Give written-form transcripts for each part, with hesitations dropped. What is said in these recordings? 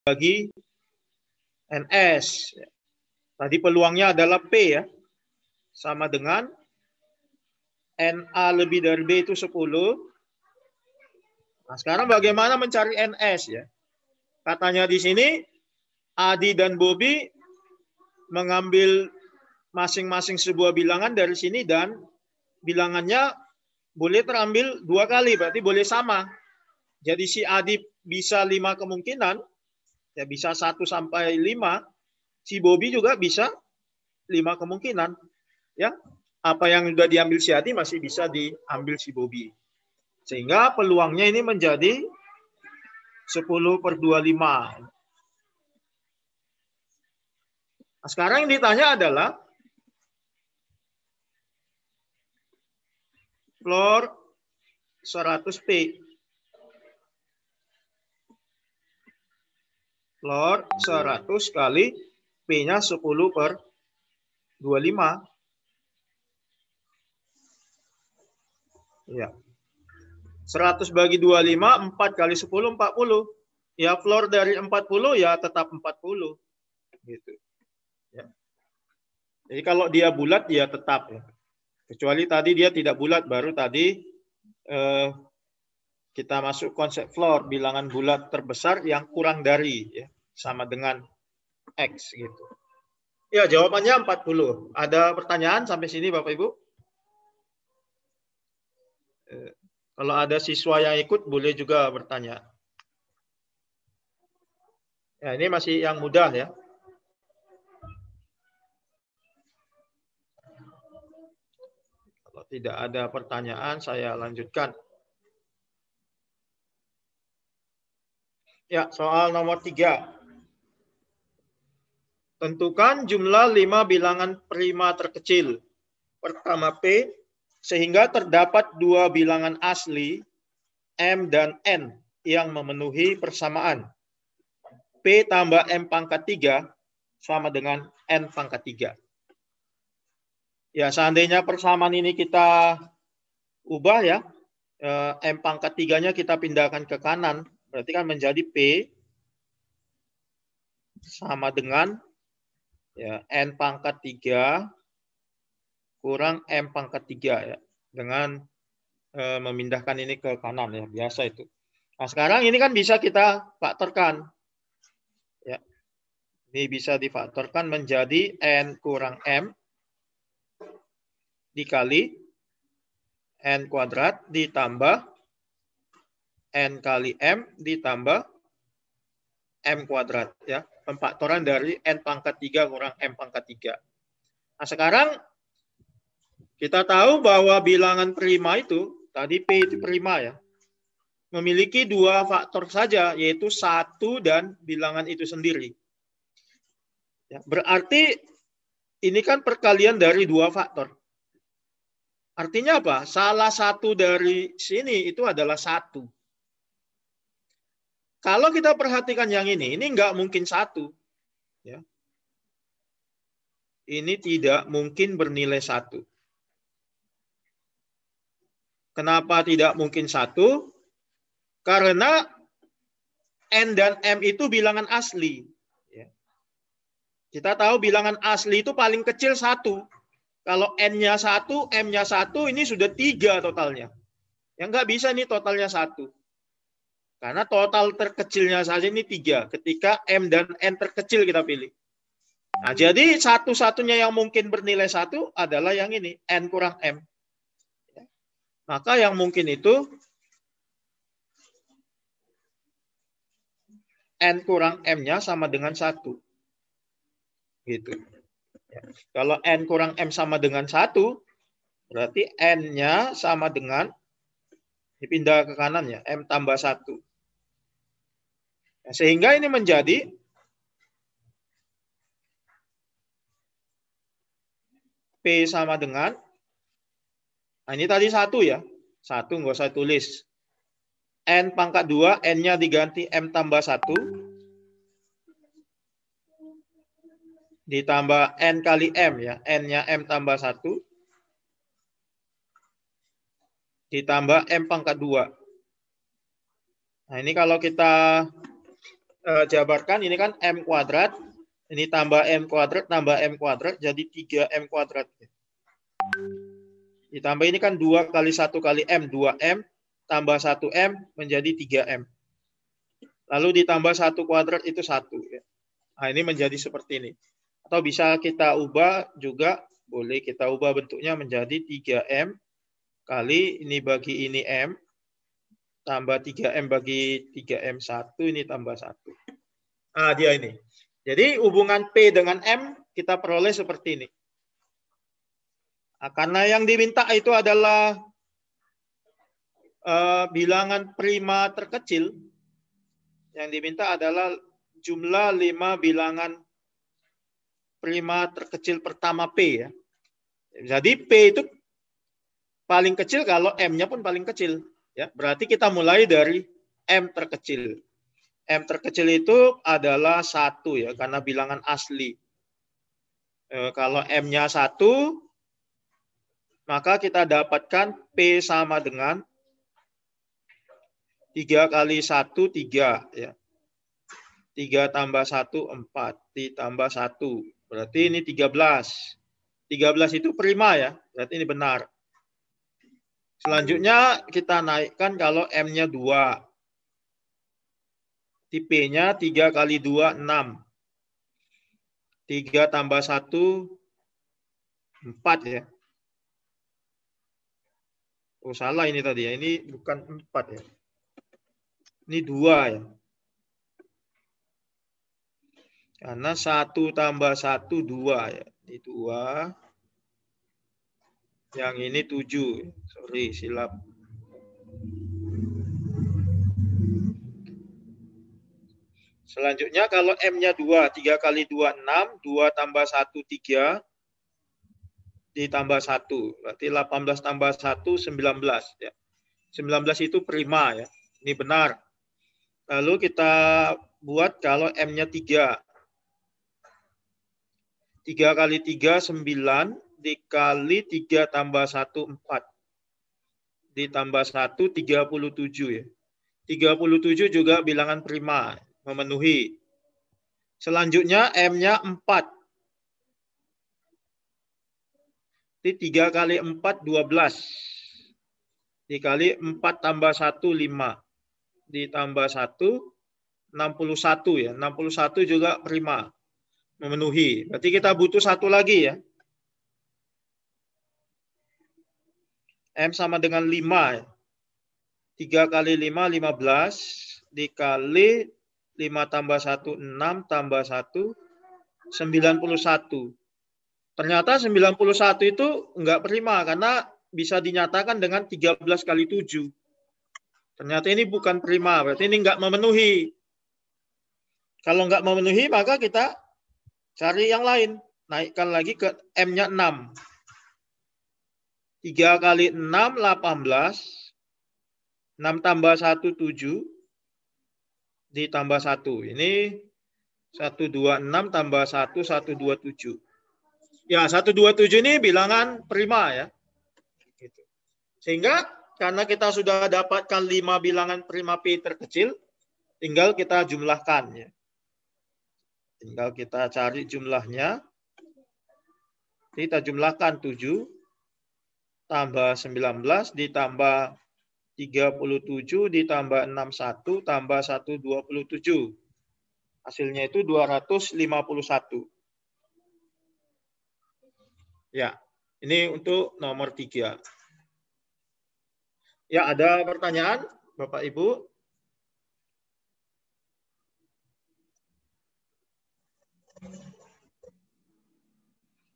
bagi NS. Tadi peluangnya adalah P ya. Sama dengan NA lebih dari B itu 10. Nah, sekarang bagaimana mencari NS ya? Katanya di sini Adi dan Bobby mengambil masing-masing sebuah bilangan dari sini dan bilangannya boleh terambil 2 kali, berarti boleh sama. Jadi si Adi bisa 5 kemungkinan, ya bisa 1 sampai 5. Si Bobby juga bisa 5 kemungkinan. Ya, apa yang sudah diambil si Adi masih bisa diambil si Bobby. Sehingga peluangnya ini menjadi 10/25. Nah, sekarang yang ditanya adalah floor 100P. Floor 100 kali P-nya 10/25. Ya. 100 bagi 25, 4 kali 10, 40. Ya, floor dari 40 ya tetap 40. Gitu. Ya. Jadi kalau dia bulat, dia tetap. Ya. Kecuali tadi dia tidak bulat, baru tadi kita masuk konsep floor, bilangan bulat terbesar yang kurang dari, ya, sama dengan X. Gitu. Ya, jawabannya 40. Ada pertanyaan sampai sini, Bapak Ibu? Kalau ada siswa yang ikut, boleh juga bertanya. Ya, ini masih yang mudah ya. Kalau tidak ada pertanyaan, saya lanjutkan. Ya, soal nomor 3. Tentukan jumlah 5 bilangan prima terkecil. Pertama P, sehingga terdapat 2 bilangan asli, M dan N, yang memenuhi persamaan. P tambah M pangkat 3 sama dengan N pangkat 3. Ya, seandainya persamaan ini kita ubah ya, M pangkat 3-nya kita pindahkan ke kanan, berarti kan menjadi P sama dengan ya, N pangkat 3 kurang M pangkat 3 ya, dengan memindahkan ini ke kanan ya, biasa itu. Nah, sekarang ini kan bisa kita faktorkan. Ya. Ini bisa difaktorkan menjadi N kurang M dikali N kuadrat ditambah N kali M ditambah M kuadrat ya. Pemfaktoran dari N pangkat 3 kurang M pangkat 3. Nah, sekarang kita tahu bahwa bilangan prima itu, tadi P itu prima ya, memiliki 2 faktor saja, yaitu 1 dan bilangan itu sendiri. Ya, berarti ini kan perkalian dari 2 faktor. Artinya apa? Salah satu dari sini itu adalah 1. Kalau kita perhatikan yang ini nggak mungkin 1. Ya. Ini tidak mungkin bernilai 1. Kenapa tidak mungkin 1? Karena N dan M itu bilangan asli. Kita tahu bilangan asli itu paling kecil 1. Kalau N-nya 1, M-nya 1, ini sudah 3 totalnya. Yang nggak bisa ini totalnya 1. Karena total terkecilnya saja ini 3. Ketika M dan N terkecil kita pilih. Nah, jadi satu-satunya yang mungkin bernilai 1 adalah yang ini, N kurang M. Maka yang mungkin itu N kurang M-nya sama dengan 1. Gitu. Ya. Kalau N kurang M sama dengan 1, berarti N-nya sama dengan, dipindah ke kanan ya, M tambah 1. Nah, sehingga ini menjadi P sama dengan, nah ini tadi 1 ya, 1 nggak usah tulis. N pangkat 2, N-nya diganti M tambah 1, ditambah N kali M ya, N-nya M tambah 1, ditambah M pangkat 2. Nah ini kalau kita jabarkan, ini kan M kuadrat, ini tambah M kuadrat, tambah M kuadrat, jadi 3M kuadrat. Ditambah ini kan 2 kali 1 kali M, 2M, tambah 1M menjadi 3M. Lalu ditambah 1 kuadrat itu 1. Nah, ini menjadi seperti ini. Atau bisa kita ubah juga, boleh kita ubah bentuknya menjadi 3M kali ini bagi ini M, tambah 3M bagi 3M1, ini tambah 1. Nah, dia ini. Jadi hubungan P dengan M kita peroleh seperti ini. Nah, karena yang diminta itu adalah bilangan prima terkecil, yang diminta adalah jumlah 5 bilangan prima terkecil pertama P ya. Jadi P itu paling kecil kalau M-nya pun paling kecil. Ya, berarti kita mulai dari M terkecil. M terkecil itu adalah 1 ya, karena bilangan asli. Kalau M-nya 1, maka kita dapatkan P sama dengan 3 kali 1, 3. Ya. 3 tambah 1, 4. Ditambah 1. Berarti ini 13. 13 itu prima ya, berarti ini benar. Selanjutnya kita naikkan kalau M-nya 2. P-nya 3 kali 2, 6. 3 tambah 1, 4 ya. Oh salah ini tadi ya, ini bukan 4 ya. Ini 2 ya. Karena 1 tambah 1, 2 ya. Ini 2. Yang ini 7. Sorry, silap. Selanjutnya kalau M-nya 2. 3 kali 2, 6. 2 tambah 1, 3. Ditambah 1. Berarti 18 tambah 1, 19. Ya. 19 itu prima ya. Ini benar. Lalu kita buat kalau M-nya 3. 3 kali 3, 9. Dikali 3 tambah 1, 4. Ditambah 1, 37 ya. 37 juga bilangan prima. Memenuhi. Selanjutnya M-nya 4. 3 kali 4, 12. Dikali 4 tambah 1, 5. Ditambah 1, 61 ya. 61 juga prima. Memenuhi. Berarti kita butuh 1 lagi ya. M sama dengan 5 ya. 3 kali 5, 15. Dikali 5 tambah 1, 6. Tambah 1, 91. Ternyata 91 itu enggak prima karena bisa dinyatakan dengan 13 kali 7. Ternyata ini bukan prima, berarti ini enggak memenuhi. Kalau enggak memenuhi, maka kita cari yang lain. Naikkan lagi ke M-nya 6. 3 kali 6, 18. 6 tambah 1, 7. Ditambah 1. Ini 126 tambah 1, 127. Ya, 127 ini bilangan prima ya. Sehingga karena kita sudah dapatkan 5 bilangan prima P terkecil, tinggal kita jumlahkan ya. Tinggal kita cari jumlahnya. Kita jumlahkan 7 tambah 19 ditambah 37 ditambah 61 tambah 127. Hasilnya itu 251. Ya, ini untuk nomor 3. Ya, ada pertanyaan, Bapak Ibu?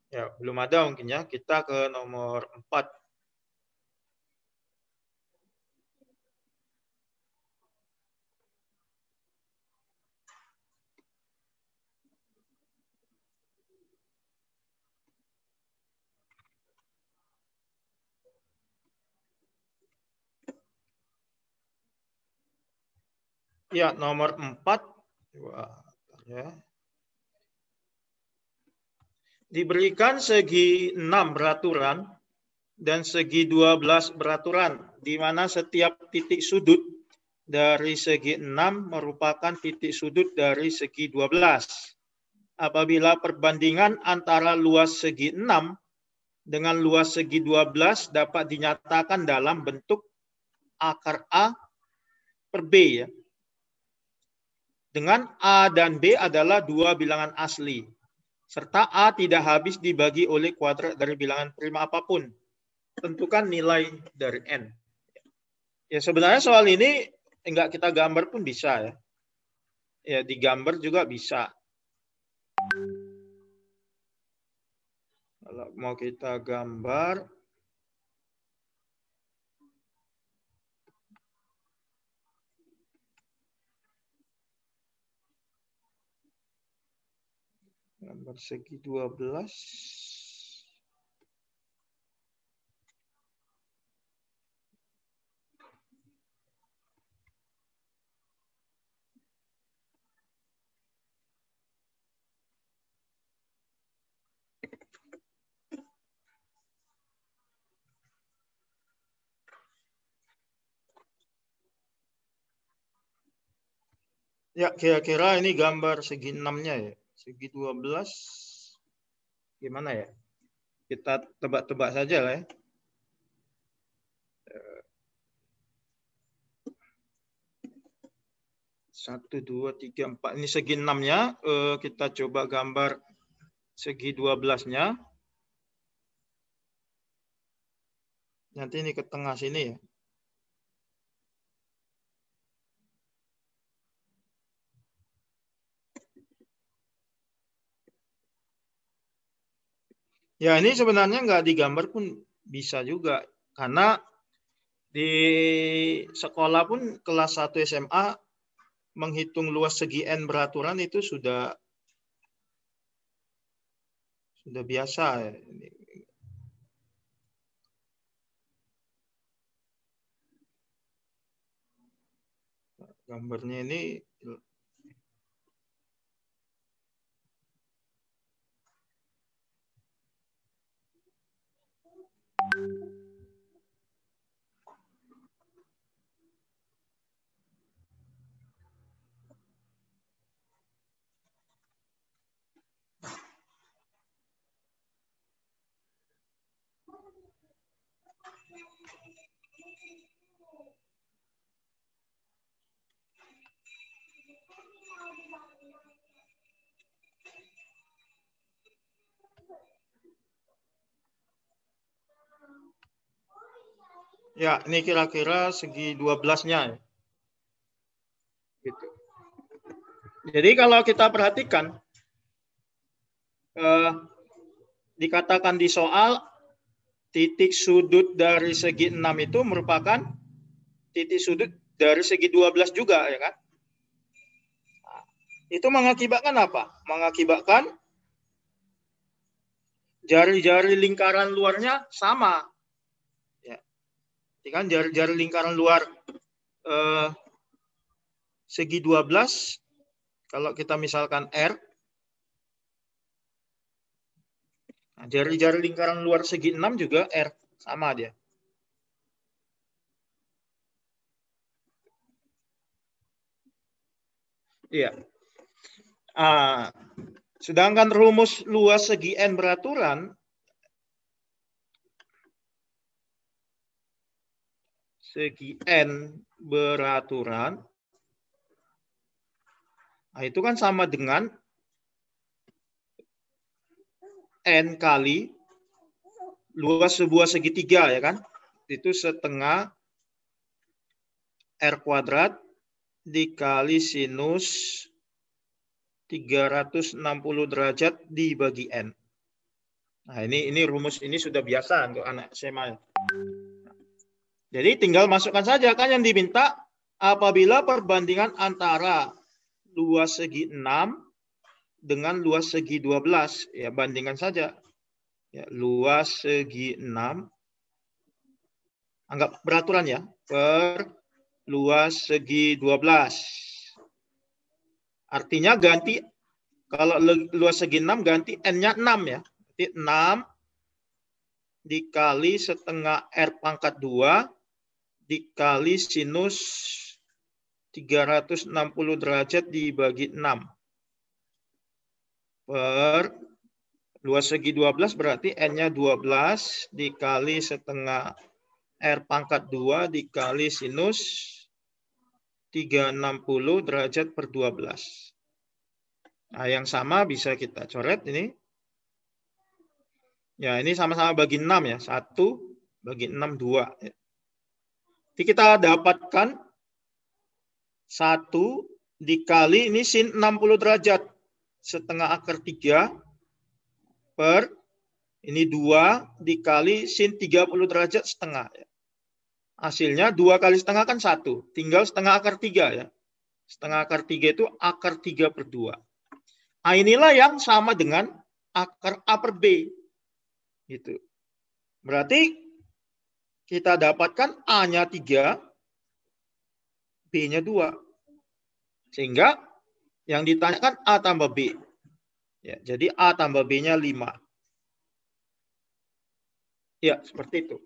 Ya, belum ada mungkin ya. Kita ke nomor 4. Ya, nomor 4. Wah, ya. Diberikan segi 6 beraturan dan segi 12 beraturan, di mana setiap titik sudut dari segi 6 merupakan titik sudut dari segi 12. Apabila perbandingan antara luas segi 6 dengan luas segi 12 dapat dinyatakan dalam bentuk akar A per B, ya. Dengan A dan B adalah dua bilangan asli, serta A tidak habis dibagi oleh kuadrat dari bilangan prima apapun. Tentukan nilai dari N. Ya, sebenarnya soal ini enggak kita gambar pun bisa, ya. Ya, digambar juga bisa. Kalau mau kita gambar, gambar segi 12. Ya, kira-kira ini gambar segi 6-nya, ya. Segi 12 gimana ya? Kita tebak-tebak saja lah, ya. 1, 2, 3, 4. Ini segi 6-nya. Kita coba gambar segi 12-nya. Nanti ini ke tengah sini, ya. Ya, ini sebenarnya nggak digambar pun bisa juga. Karena di sekolah pun kelas 1 SMA menghitung luas segi N beraturan itu sudah biasa, ya. Gambarnya ini ya, ini kira-kira segi 12-nya, ya. Gitu. Jadi kalau kita perhatikan, dikatakan di soal titik sudut dari segi 6 itu merupakan titik sudut dari segi 12 juga, ya kan? Nah, itu mengakibatkan apa? Mengakibatkan jari-jari lingkaran luarnya sama. Ya. Kan jari-jari lingkaran luar segi 12, kalau kita misalkan R, nah, jari-jari lingkaran luar segi 6 juga R, sama dia. Iya. Sedangkan rumus luas segi N beraturan, nah itu kan sama dengan N kali luas sebuah segitiga, ya kan? Itu setengah R kuadrat dikali sinus 360 derajat dibagi N. Nah, ini rumus ini sudah biasa untuk anak SMA. Jadi tinggal masukkan saja, kan yang diminta apabila perbandingan antara luas segi 6 dengan luas segi 12, ya bandingkan saja. Ya, luas segi 6 anggap beraturan, ya, per luas segi 12. Artinya ganti, kalau luas segi 6 ganti N-nya 6, ya. Jadi 6 dikali setengah R pangkat 2 dikali sinus 360 derajat dibagi 6 per luas segi 12 berarti N-nya 12 dikali setengah R pangkat 2 dikali sinus 360 derajat per 12. Nah, yang sama bisa kita coret ini. Ya, ini sama-sama bagi 6 ya. 1 bagi 6, 2. Jadi kita dapatkan 1 dikali ini sin 60 derajat. Setengah akar 3 per ini 2 dikali sin 30 derajat setengah. Hasilnya 2 kali setengah kan 1. Tinggal setengah akar 3 ya. Setengah akar 3 itu akar 3 per 2. Nah, inilah yang sama dengan akar A per B. Gitu. Berarti kita dapatkan A-nya 3, B-nya 2. Sehingga yang ditanyakan A tambah B. Ya, jadi A tambah B-nya 5. Ya, seperti itu.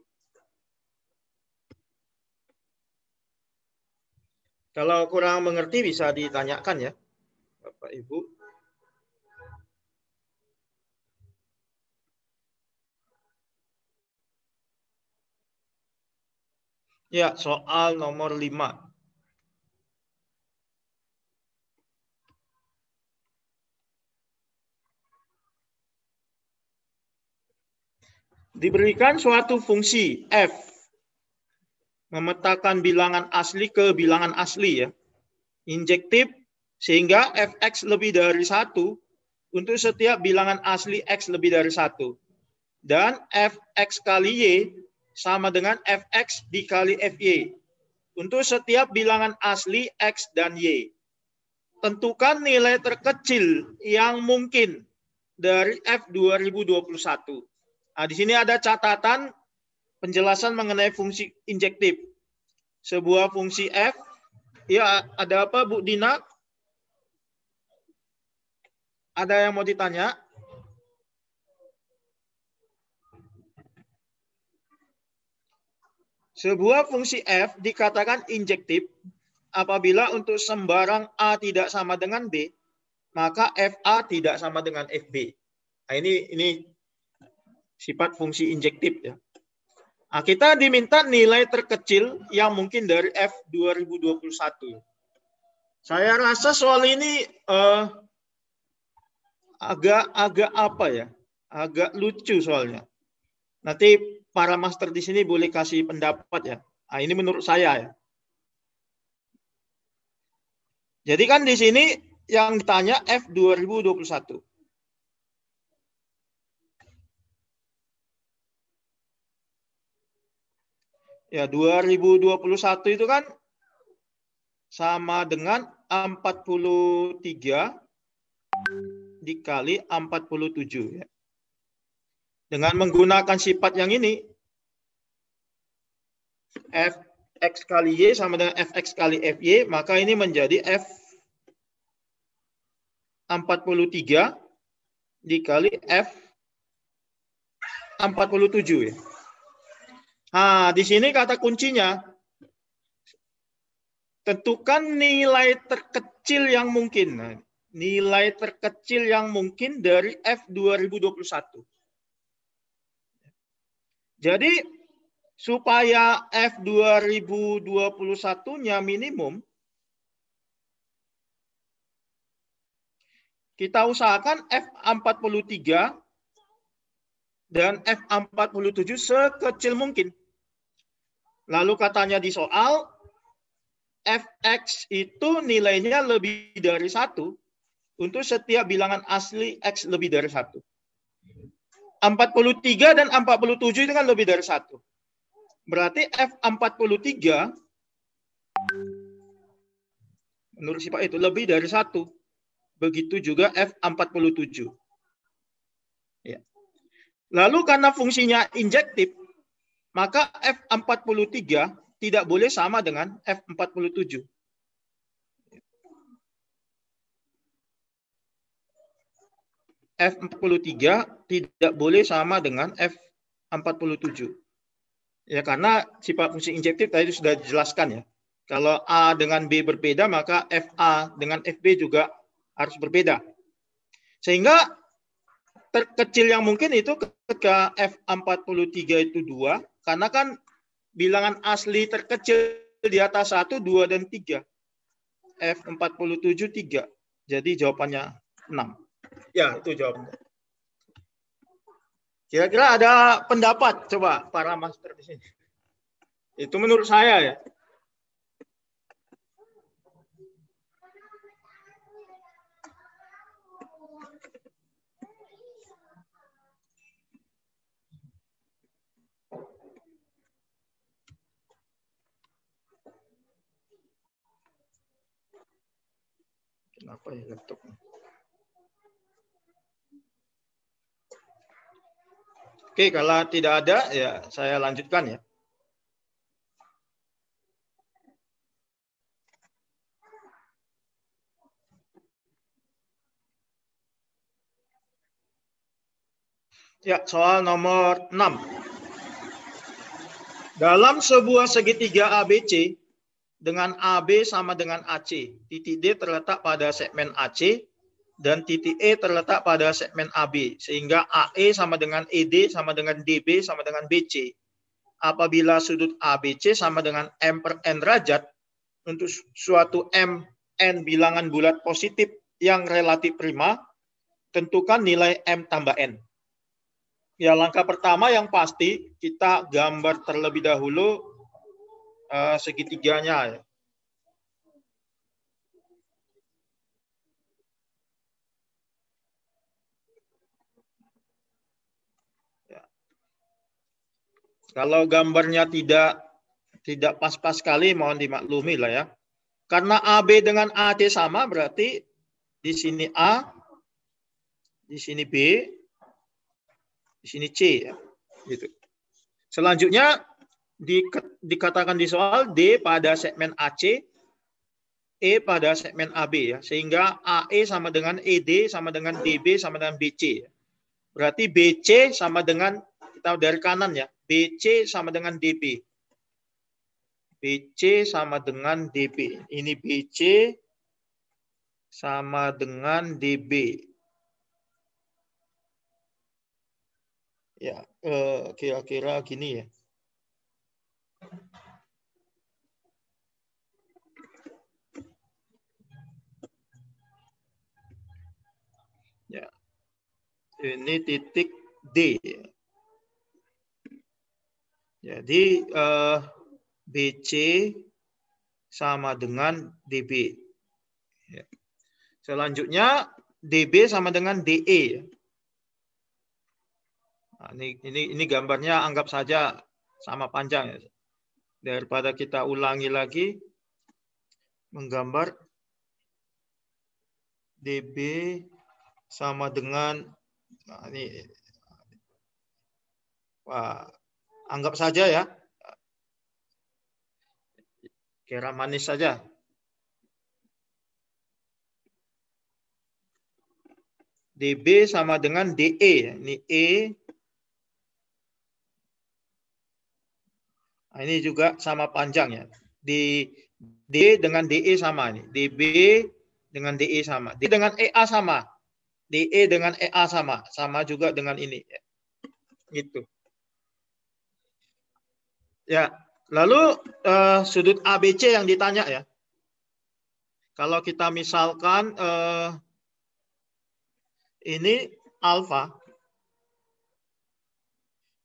Kalau kurang mengerti bisa ditanyakan ya, Bapak Ibu. Ya, soal nomor 5. Diberikan suatu fungsi f memetakan bilangan asli ke bilangan asli ya, injektif sehingga fx lebih dari 1 untuk setiap bilangan asli x lebih dari 1 dan fx kali y sama dengan fx dikali fy untuk setiap bilangan asli x dan y. Tentukan nilai terkecil yang mungkin dari f 2021. Nah, di sini ada catatan penjelasan mengenai fungsi injektif. Sebuah fungsi f, ya ada apa Bu Dina? Ada yang mau ditanya? Sebuah fungsi f dikatakan injektif apabila untuk sembarang a tidak sama dengan b, maka fa tidak sama dengan fb. Nah, ini sifat fungsi injektif ya. Nah, kita diminta nilai terkecil yang mungkin dari F 2021. Saya rasa soal ini agak apa ya? Agak lucu soalnya. Nanti para master di sini boleh kasih pendapat ya. Nah, ini menurut saya ya. Jadi kan di sini yang ditanya F 2021. Ya, 2021 itu kan sama dengan 43 dikali 47 ya. Dengan menggunakan sifat yang ini, fx kali y sama dengan fx kali fy, maka ini menjadi f 43 dikali f 47 ya. Nah, di sini kata kuncinya, tentukan nilai terkecil yang mungkin. Nah, nilai terkecil yang mungkin dari F 2021. Jadi, supaya F 2021-nya minimum, kita usahakan F43 dan F47 sekecil mungkin. Lalu katanya di soal, fx itu nilainya lebih dari 1 untuk setiap bilangan asli x lebih dari 1. 43 dan 47 itu kan lebih dari 1. Berarti F43 menurut sifat itu lebih dari 1. Begitu juga F47. Ya. Lalu karena fungsinya injektif, maka F43 tidak boleh sama dengan F47. F43 tidak boleh sama dengan F47. Ya, karena sifat fungsi injektif tadi sudah dijelaskan ya. Kalau A dengan B berbeda, maka FA dengan FB juga harus berbeda. Sehingga terkecil yang mungkin itu ketika F43 itu 2, karena kan bilangan asli terkecil di atas 1, 2, dan 3. F47 3. Jadi jawabannya 6. Ya, itu jawabannya. Kira-kira ada pendapat coba para master di sini. Itu menurut saya ya. Kenapa ya laptop? Oke, kalau tidak ada ya saya lanjutkan ya. Ya, soal nomor 6. Dalam sebuah segitiga ABC dengan AB sama dengan AC, titik D terletak pada segmen AC dan titik E terletak pada segmen AB, sehingga AE sama dengan ED sama dengan DB sama dengan BC. Apabila sudut ABC sama dengan M per N derajat, untuk suatu M N bilangan bulat positif yang relatif prima, tentukan nilai M tambah N. Ya, langkah pertama yang pasti, kita gambar terlebih dahulu segitiganya. Kalau gambarnya tidak pas-pas sekali, mohon dimaklumi lah ya. Karena AB dengan AC sama, berarti di sini A, di sini B, di sini C. Ya. Gitu. Selanjutnya, dikatakan di soal D pada segmen AC, E pada segmen AB. Ya. Sehingga AE sama dengan ED, sama dengan DB, sama dengan BC. Berarti BC sama dengan, kita dari kanan ya, BC sama dengan DB. BC sama dengan DB. Ini BC sama dengan DB. Ya, kira-kira gini ya. Ya. Ini titik D. Jadi BC sama dengan DB. Ya. Selanjutnya DB sama dengan DE. Nah, ini gambarnya anggap saja sama panjang ya. Daripada kita ulangi lagi, menggambar DB sama dengan, nah ini, wah, anggap saja ya, kira manis saja. DB sama dengan DE. Ini E. Nah, ini juga sama panjang ya. Di D dengan DE sama nih. DB dengan DE sama. D dengan EA sama. DE dengan EA sama. Sama juga dengan ini. Gitu. Ya. Lalu sudut ABC yang ditanya ya. Kalau kita misalkan ini alfa.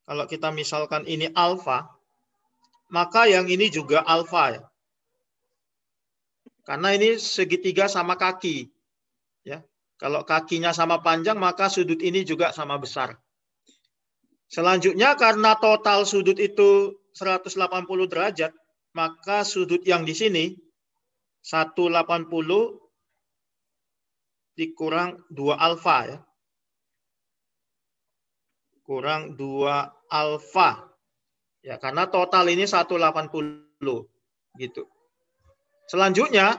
Kalau kita misalkan ini alfa, maka yang ini juga alfa ya. Karena ini segitiga sama kaki. Ya. Kalau kakinya sama panjang, maka sudut ini juga sama besar. Selanjutnya karena total sudut itu 180 derajat, maka sudut yang di sini 180 dikurang 2 alfa ya. Kurang 2 alfa. Ya, karena total ini 180 gitu. Selanjutnya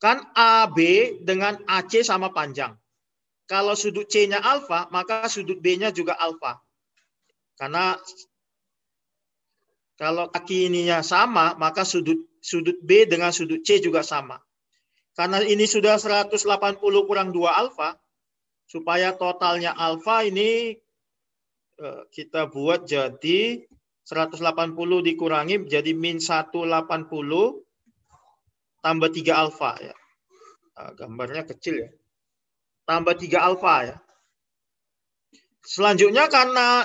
kan AB dengan AC sama panjang. Kalau sudut C-nya alfa, maka sudut B-nya juga alfa. Karena kalau kaki ininya sama, maka sudut sudut B dengan sudut C juga sama. Karena ini sudah 180 kurang 2 alfa, supaya totalnya alfa ini kita buat jadi 180 dikurangi jadi min 180 tambah 3 alfa ya. Gambarnya kecil ya. Tambah 3 alfa ya. Selanjutnya karena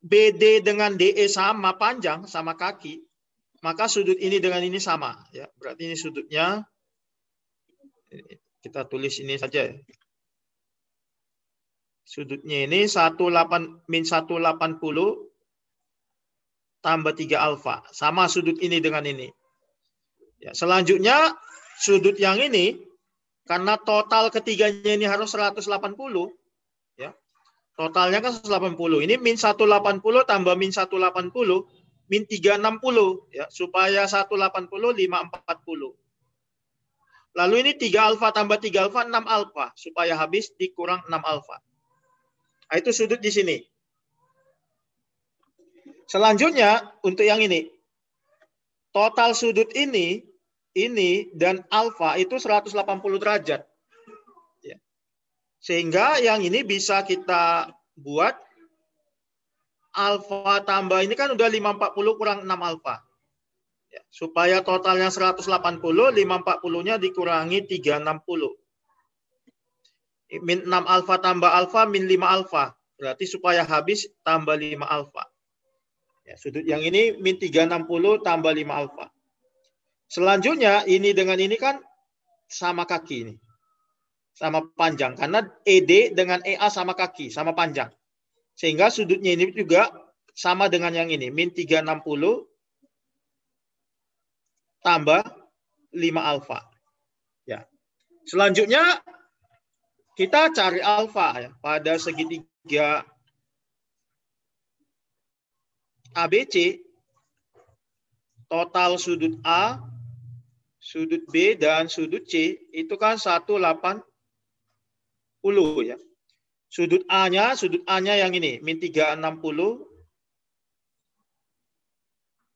BD dengan DE sama panjang, sama kaki, maka sudut ini dengan ini sama ya. Berarti ini sudutnya kita tulis ini saja ya. Sudutnya ini min 180 tambah 3 alfa. Sama sudut ini dengan ini. Ya, selanjutnya sudut yang ini, karena total ketiganya ini harus 180. Ya, totalnya kan 180. Ini min 180 tambah min 180, min 360. Ya, supaya 180, 540. Lalu ini 3 alfa tambah 3 alfa, 6 alfa. Supaya habis dikurang 6 alfa. Nah, itu sudut di sini. Selanjutnya untuk yang ini. Total sudut ini dan alfa itu 180 derajat. Ya. Sehingga yang ini bisa kita buat alfa tambah ini kan udah 540 kurang 6 alfa. Ya. Supaya totalnya 180, 540-nya dikurangi 360. Min 6 alfa tambah alfa, min 5 alfa. Berarti supaya habis tambah 5 alfa. Ya, sudut yang ini min 360 tambah 5 alfa. Selanjutnya ini dengan ini kan sama kaki ini. Sama panjang. Karena ED dengan EA sama kaki, sama panjang. Sehingga sudutnya ini juga sama dengan yang ini. Min 360 tambah 5 alfa. Ya. Selanjutnya kita cari alfa ya, pada segitiga ABC, total sudut A, sudut B, dan sudut C, itu kan 180 ya. Sudut A-nya yang ini, min 360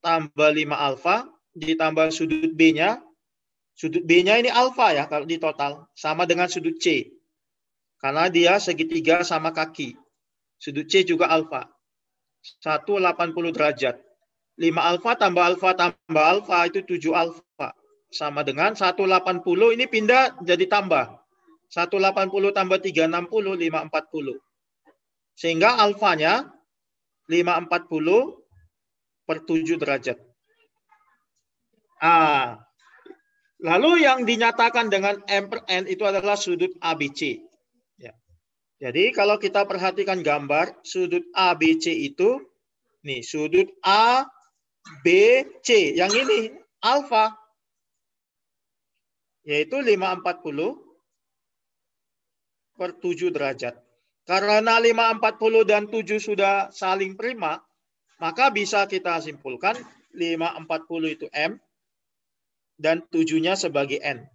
tambah 5 alfa, ditambah sudut B-nya. Sudut B-nya ini alfa ya, kalau di total. Sama dengan sudut C. Karena dia segitiga sama kaki. Sudut C juga alfa. 180 derajat. 5 alfa tambah alfa itu 7 alfa. Sama dengan 180 ini pindah jadi tambah. 180 tambah 360, 540. Sehingga alfanya 540 per 7 derajat. Lalu yang dinyatakan dengan M per N itu adalah sudut ABC. Jadi kalau kita perhatikan gambar, sudut ABC itu, nih sudut ABC, yang ini alfa, yaitu 540 per 7 derajat. Karena 540 dan 7 sudah saling prima, maka bisa kita simpulkan 540 itu M, dan 7-nya sebagai N.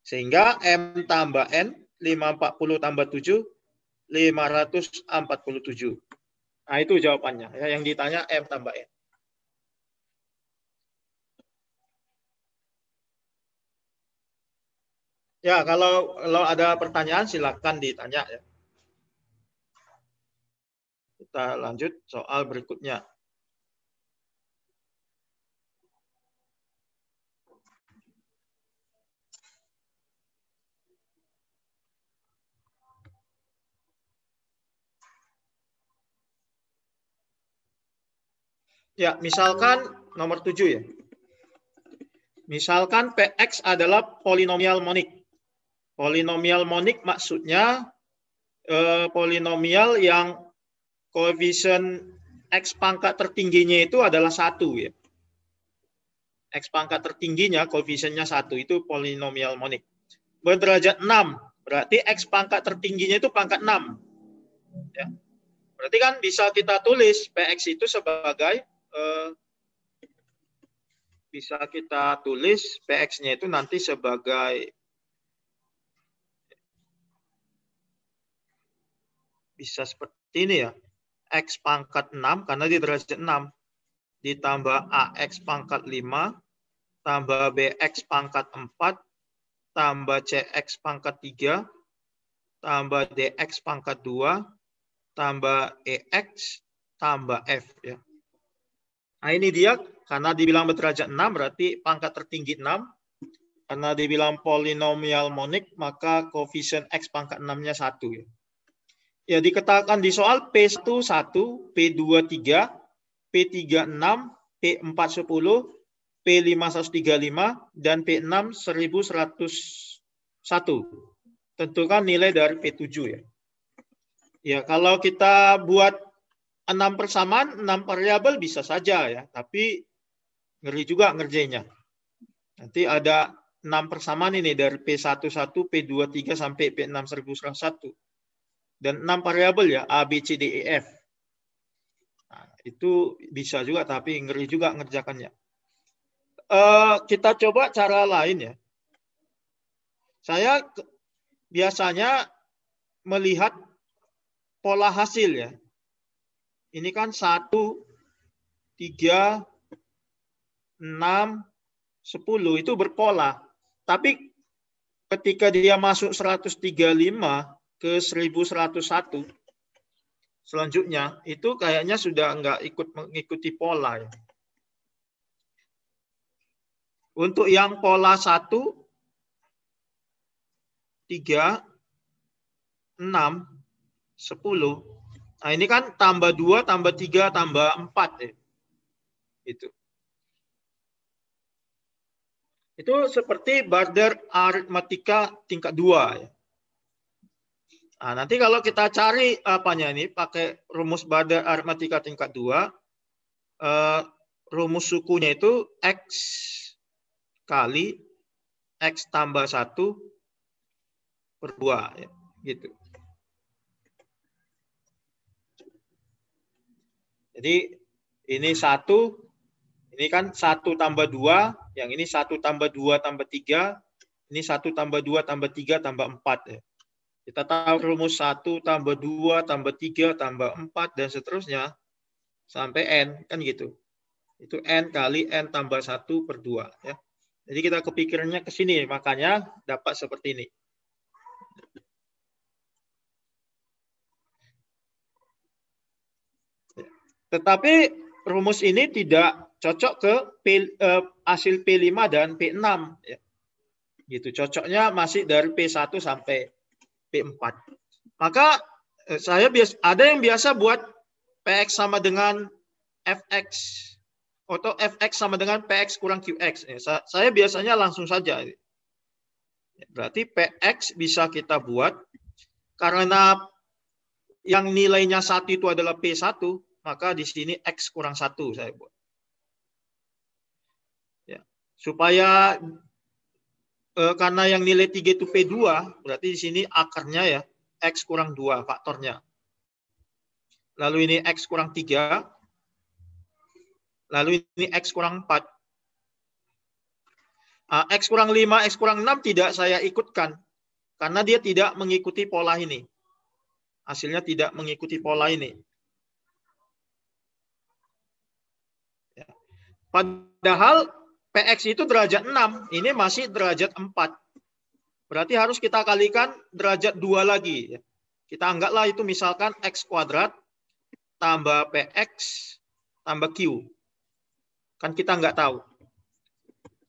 Sehingga M tambah N, 540 tambah 7, 547. Nah, itu jawabannya. Ya, yang ditanya M tambah N. Ya, kalau ada pertanyaan silakan ditanya ya. Kita lanjut soal berikutnya. Ya, misalkan nomor 7 ya. Misalkan PX adalah polinomial monik. Polinomial monik maksudnya polinomial yang koefisien X pangkat tertingginya itu adalah 1 ya. X pangkat tertingginya koefisiennya 1 itu polinomial monik. Berderajat 6, berarti X pangkat tertingginya itu pangkat 6. Ya. Berarti kan bisa kita tulis PX itu sebagai bisa kita tulis PX-nya itu nanti sebagai bisa seperti ini ya. X pangkat 6 karena di derajat 6 ditambah AX pangkat 5 tambah BX pangkat 4, tambah CX pangkat 3, tambah DX pangkat 2, tambah EX, tambah F. Ya. Nah ini dia, karena dibilang berderajat 6, berarti pangkat tertinggi 6. Karena dibilang polinomial monik, maka koefisien X pangkat 6-nya 1. Ya. Ya, dikatakan di soal P1 1, P2 3, P3 6, P4 10, P5 135, dan P6 1101. Tentukan nilai dari P7 ya. Ya, kalau kita buat 6 persamaan, 6 variabel bisa saja ya, tapi ngeri juga ngerjainnya. Nanti ada 6 persamaan ini dari P11, P23 sampai P6 1101. Dan 6 variabel ya, A, B, C, D, E, F. Nah, itu bisa juga, tapi ngeri juga ngerjakannya. Kita coba cara lain ya. Saya biasanya melihat pola hasil ya. Ini kan 1, 3, 6, 10 itu berpola. Tapi ketika dia masuk 135 ke 1101, selanjutnya itu kayaknya sudah nggak mengikuti pola ya. Untuk yang pola 1, 3, 6, 10. Nah ini kan tambah 2, tambah 3, tambah 4 ya. Itu seperti Barder aritmatika tingkat 2 ya. Nah, nanti kalau kita cari apanya ini pakai rumus Barder aritmatika tingkat 2, rumus sukunya itu X kali X tambah 1 per 2 ya, gitu. Jadi ini 1, ini kan 1 tambah 2, yang ini 1 tambah 2 tambah 3, ini 1 tambah 2 tambah 3 tambah 4 ya. Kita tahu rumus 1 tambah 2 tambah 3 tambah 4 dan seterusnya sampai N kan gitu. Itu N kali N tambah 1 per 2 ya. Jadi kita kepikirannya ke sini, makanya dapat seperti ini. Tetapi rumus ini tidak cocok ke hasil P5 dan P6 ya. Gitu. Cocoknya masih dari P1 sampai P4. Maka ada yang biasa buat Px sama dengan Fx atau Fx sama dengan Px kurang Qx. Saya biasanya langsung saja. Berarti Px bisa kita buat karena yang nilainya 1 itu adalah P1, maka di sini X kurang 1 saya buat. Ya. Supaya karena yang nilai 3 itu P2, berarti di sini akarnya ya X kurang 2 faktornya. Lalu ini X kurang 3. Lalu ini X kurang 4. X kurang 5, X kurang 6 tidak saya ikutkan. Karena dia tidak mengikuti pola ini. Hasilnya tidak mengikuti pola ini. Ya. Padahal Px itu derajat 6. Ini masih derajat 4. Berarti harus kita kalikan derajat 2 lagi. Kita anggaplah itu misalkan X kuadrat tambah Px tambah Q. Kan kita nggak tahu.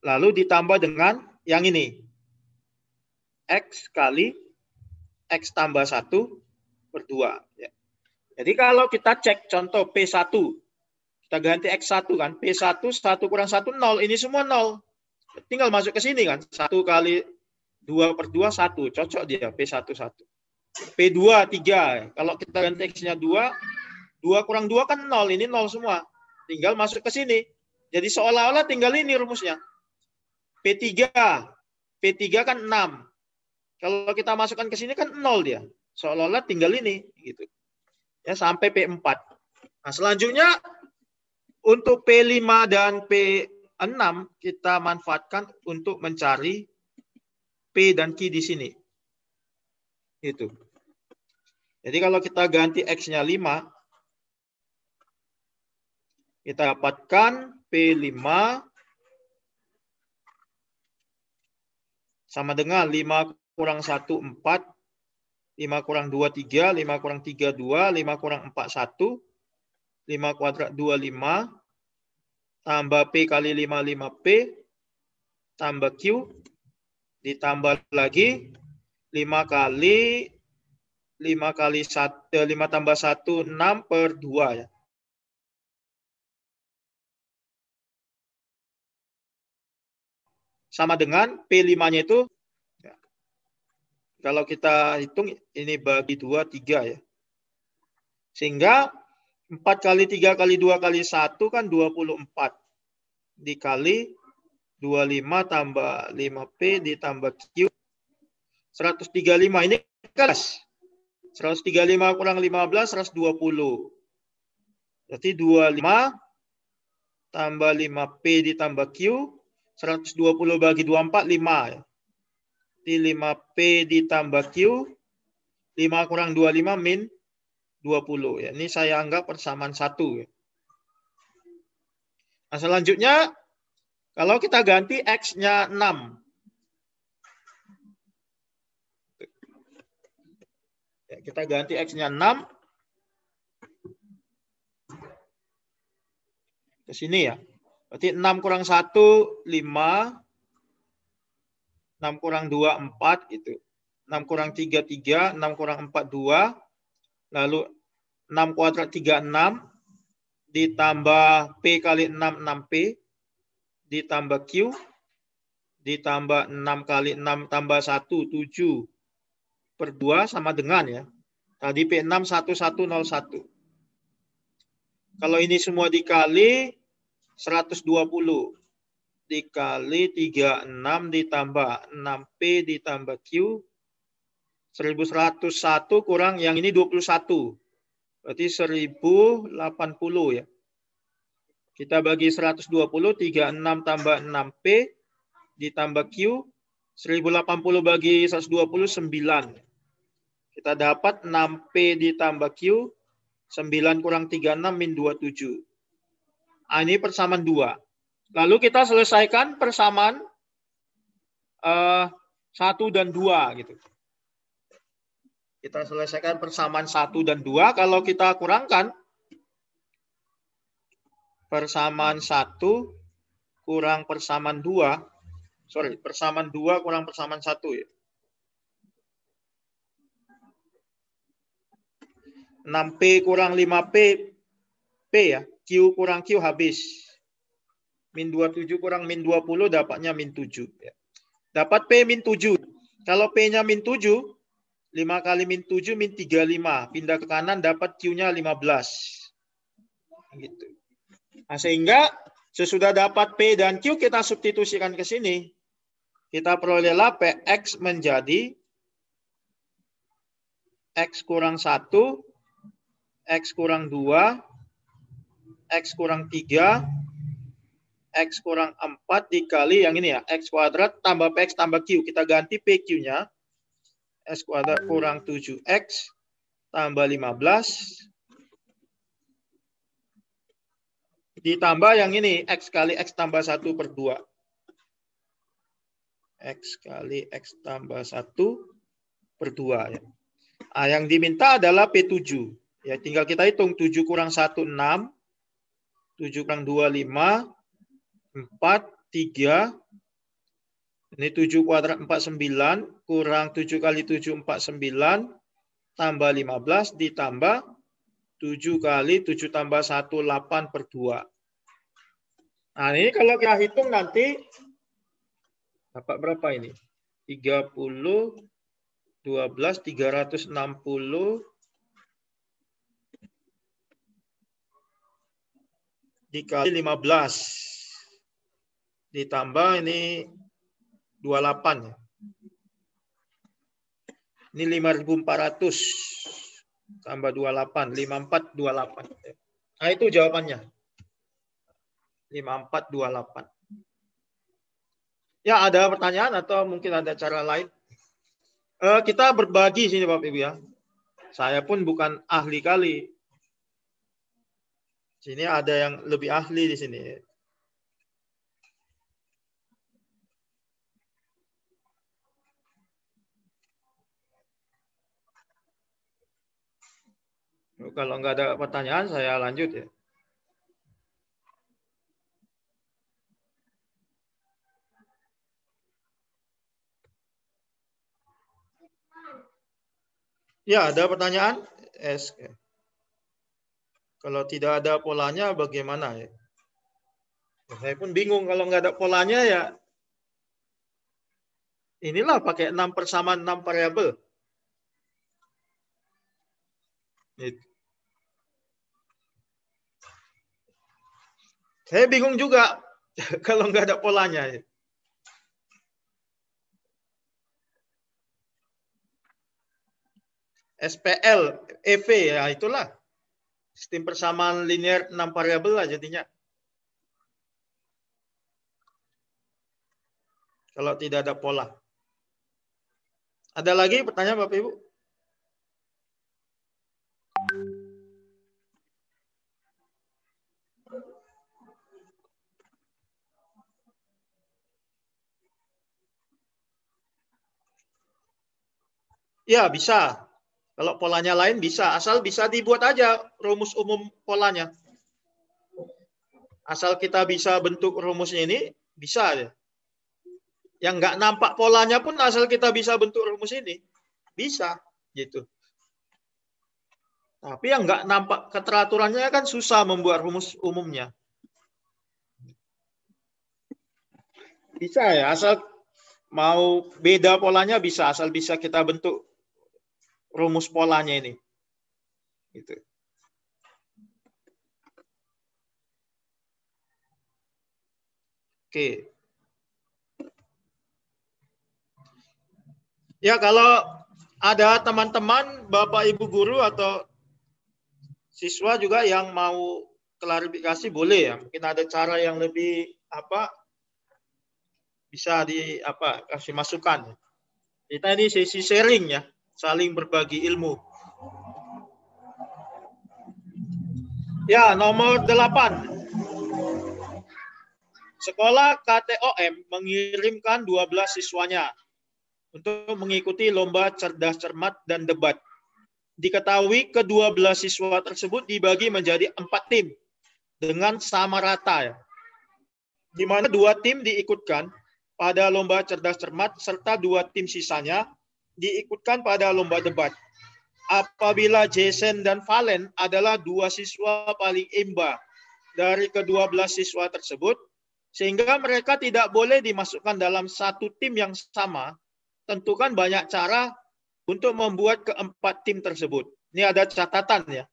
Lalu ditambah dengan yang ini. X kali X tambah 1 per 2. Ya. Jadi kalau kita cek contoh P1. Kita ganti X1 kan. P1, 1 kurang 1, 0. Ini semua 0. Tinggal masuk ke sini kan. 1 kali 2 per 2, 1. Cocok dia P1, 1. P2, 3. Kalau kita ganti X-nya 2, 2 kurang 2 kan 0. Ini 0 semua. Tinggal masuk ke sini. Jadi seolah-olah tinggal ini rumusnya. P3. P3 kan 6. Kalau kita masukkan ke sini kan 0 dia. Seolah-olah tinggal ini. Gitu. Ya, sampai P4. Nah, selanjutnya untuk P5 dan P6 kita manfaatkan untuk mencari P dan Q di sini. Itu. Jadi kalau kita ganti X-nya 5, kita dapatkan P5 Sama dengan 5 kurang 1, 4. 5 kurang 2, 3. 5 kurang 3, 2. 5 kurang 4, 1. 5 kuadrat 2, 5. Tambah P kali 5, 5P. Tambah Q. Ditambah lagi 5 kali 5 tambah 1, 6 per 2 ya. Sama dengan P5-nya itu, kalau kita hitung ini bagi 2, 3 ya. Sehingga 4 kali 3 kali 2 kali 1 kan 24. Dikali 25 tambah 5P ditambah Q. 135. Ini kelas. 135 kurang 15, 120. Berarti 25 tambah 5P ditambah Q. 120 bagi 24, 5. Jadi 5P ditambah Q. 5 kurang 25 min 20. Ya, ini saya anggap persamaan 1. Ya. Nah, selanjutnya, kalau kita ganti X-nya 6. Ya, kita ganti X-nya 6. Ke sini ya. Berarti 6 kurang 1, 5. 6 kurang 2, 4 gitu. 6 kurang 3, 3. 6 kurang 4, 2. Lalu 6 kuadrat 3, 6. Ditambah P kali 6, 6P. Ditambah Q. Ditambah 6 kali 6 tambah 1, 7. Per 2 sama dengan ya. Tadi P6, 1101. Kalau ini semua dikali 120. Dikali 36 ditambah 6P ditambah Q. 1101 kurang yang ini 21. Berarti 1080 ya. Kita bagi 120, 36 tambah 6P ditambah Q. 1080 bagi 120, 9. Kita dapat 6P ditambah Q. 9 kurang 36 min 27. Nah, ini persamaan 2. Lalu kita selesaikan persamaan 1 dan 2 gitu. Kita selesaikan persamaan 1 dan 2. Kalau kita kurangkan persamaan 1 kurang persamaan 2. Sorry, persamaan 2 kurang persamaan 1 ya. 6P kurang 5P, P ya. Q kurang Q habis. Min 27 kurang min 20 dapatnya min 7. Ya. Dapat P min 7. Kalau P-nya min 7, 5 kali min 7 min 35. Pindah ke kanan dapat Q-nya 15. Gitu. Nah, sehingga sesudah dapat P dan Q kita substitusikan ke sini. Kita perolehlah PX menjadi X kurang 1, X kurang 2, X kurang 3, X kurang 4 dikali yang ini ya, X kuadrat tambah PX tambah Q. Kita ganti PQ-nya. X kuadrat kurang 7X tambah 15. Ditambah yang ini, X kali X tambah 1 per 2. X kali X tambah 1 per 2. Ya. Nah, yang diminta adalah P7. Ya, tinggal kita hitung. 7 kurang 1, 6. 7 kurang 2, 5. 4, 3. Ini 7 kuadrat 49. Kurang 7 kali 7, 49. Tambah 15. Ditambah 7 kali 7 tambah 1, 8 per 2. Nah, ini kalau kita hitung nanti dapat berapa ini? 30, 12, 360 dikali 15. Ditambah ini 28 ya. Ini 5.400 tambah 28, 5428. Nah, itu jawabannya. 5428. Ya, ada pertanyaan atau mungkin ada cara lain? Kita berbagi sini Bapak Ibu ya. Saya pun bukan ahli kali. Sini ada yang lebih ahli di sini. Kalau nggak ada pertanyaan, saya lanjut ya. Ya, ada pertanyaan? Kalau tidak ada polanya, bagaimana ya? Saya pun bingung kalau nggak ada polanya ya. Inilah pakai 6 persamaan 6 variabel. Saya bingung juga kalau nggak ada polanya. SPL, EV ya itulah. Sistem persamaan linear 6 variabel lah jadinya. Kalau tidak ada pola. Ada lagi pertanyaan Bapak Ibu? Ya, bisa. Kalau polanya lain bisa, asal bisa dibuat aja rumus umum polanya. Asal kita bisa bentuk rumusnya ini, bisa ya. Yang nggak nampak polanya pun asal kita bisa bentuk rumus ini, bisa gitu. Tapi yang nggak nampak keteraturannya kan susah membuat rumus umumnya. Bisa ya, asal mau beda polanya bisa, asal bisa kita bentuk rumus polanya ini. Gitu. Oke. Ya, kalau ada teman-teman, Bapak Ibu guru atau siswa juga yang mau klarifikasi boleh ya. Mungkin ada cara yang lebih bisa kasih masukan. Kita ini sesi sharing ya, saling berbagi ilmu. Ya, nomor 8. Sekolah KTOM mengirimkan 12 siswanya untuk mengikuti lomba cerdas cermat dan debat. Diketahui ke-12 siswa tersebut dibagi menjadi 4 tim dengan sama rata ya. Di mana 2 tim diikutkan pada lomba cerdas cermat serta 2 tim sisanya diikutkan pada lomba debat. Apabila Jason dan Valen adalah 2 siswa paling imba dari ke-12 siswa tersebut, sehingga mereka tidak boleh dimasukkan dalam satu tim yang sama, tentukan banyak cara untuk membuat keempat tim tersebut. Ini ada catatan ya.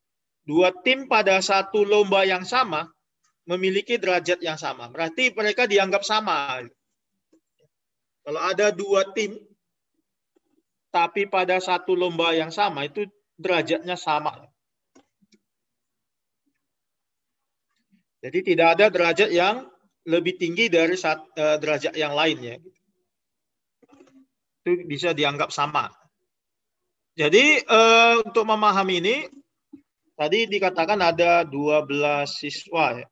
2 tim pada satu lomba yang sama memiliki derajat yang sama. Berarti mereka dianggap sama. Kalau ada 2 tim tapi pada satu lomba yang sama itu derajatnya sama. Jadi tidak ada derajat yang lebih tinggi dari derajat yang lainnya. Itu bisa dianggap sama. Jadi untuk memahami ini, tadi dikatakan ada 12 siswa ya.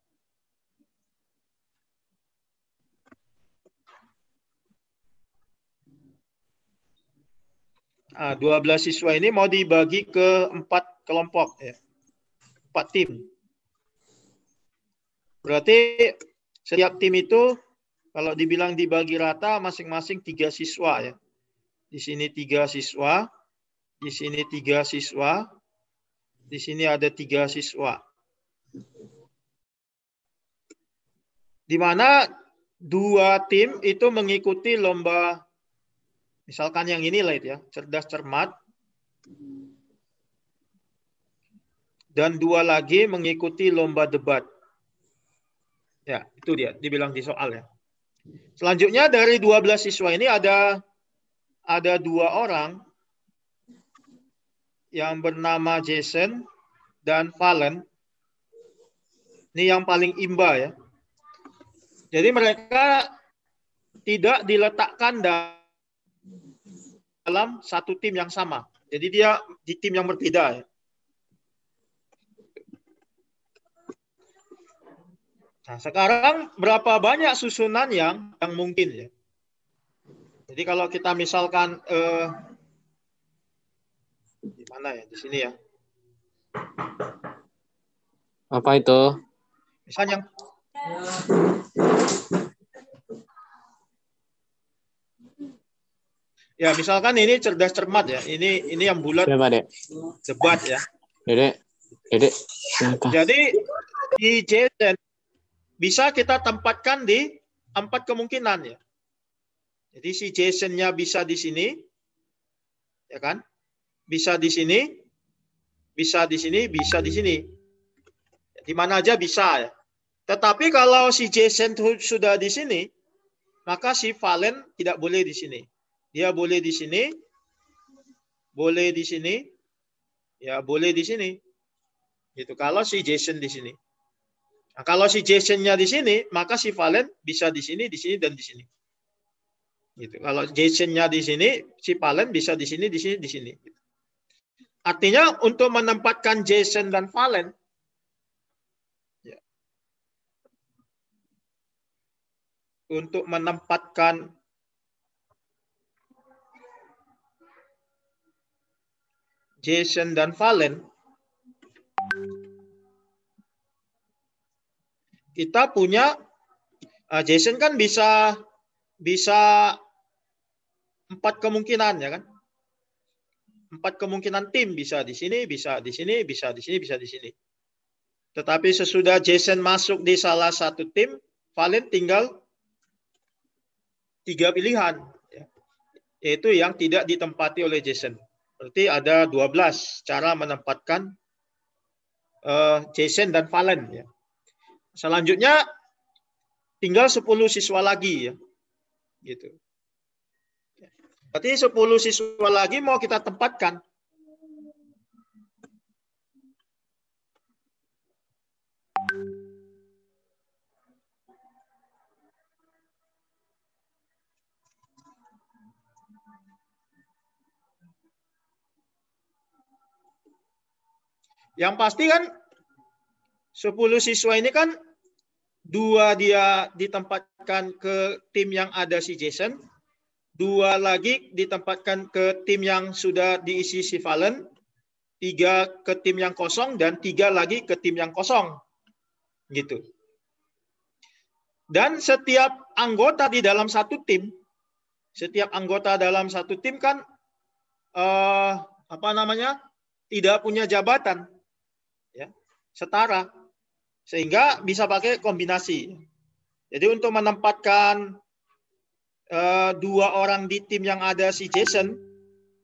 Nah, 12 siswa ini mau dibagi ke 4 kelompok ya. 4 tim. Berarti setiap tim itu kalau dibilang dibagi rata masing-masing 3 siswa ya. Di sini 3 siswa, di sini 3 siswa, di sini ada 3 siswa. Di mana 2 tim itu mengikuti lomba, misalkan yang ini lah ya, cerdas cermat, dan 2 lagi mengikuti lomba debat. Ya, itu dia, dibilang di soal ya. Selanjutnya dari 12 siswa ini ada 2 orang yang bernama Jason dan Valen. Ini yang paling imba ya. Jadi mereka tidak diletakkan dalam satu tim yang sama. Jadi dia di tim yang berbeda ya. Nah, sekarang berapa banyak susunan yang mungkin ya? Jadi kalau kita misalkan di mana ya? Di sini ya. Apa itu? Misalnya ya misalkan ini cerdas cermat ya. Ini yang bulat Siapa, Dek? debat ya. Dedek. Dedek. Kenapa? Jadi di Jason bisa kita tempatkan di 4 kemungkinan ya. Jadi si Jason-nya bisa di sini, ya kan? Bisa di sini, bisa di sini, bisa di sini. Di mana aja bisa ya. Tetapi kalau si Jason sudah di sini, maka si Valen tidak boleh di sini. Dia boleh di sini, boleh di sini, ya boleh di sini. Gitu. Kalau si Jason di sini. Nah, kalau si Jason-nya di sini, maka si Valen bisa di sini, dan di sini. Gitu. Kalau Jason-nya di sini, si Valen bisa di sini, di sini, di sini. Artinya untuk menempatkan Jason dan Valen, ya, untuk menempatkan Jason dan Valen, kita punya Jason kan bisa 4 kemungkinan ya kan? 4 kemungkinan tim, bisa di sini, bisa di sini, bisa di sini, bisa di sini. Tetapi sesudah Jason masuk di salah satu tim, Valen tinggal 3 pilihan, ya, yaitu yang tidak ditempati oleh Jason. Berarti ada 12 cara menempatkan Jason dan Valen. Ya. Selanjutnya tinggal 10 siswa lagi, ya, gitu. Berarti 10 siswa lagi mau kita tempatkan. Yang pasti kan 10 siswa ini kan 2 dia ditempatkan ke tim yang ada si Jason, 2 lagi ditempatkan ke tim yang sudah diisi si Valen, 3 ke tim yang kosong, dan 3 lagi ke tim yang kosong. Gitu. Dan setiap anggota di dalam satu tim, setiap anggota dalam satu tim kan tidak punya jabatan, ya, setara, sehingga bisa pakai kombinasi. Jadi untuk menempatkan 2 orang di tim yang ada si Jason,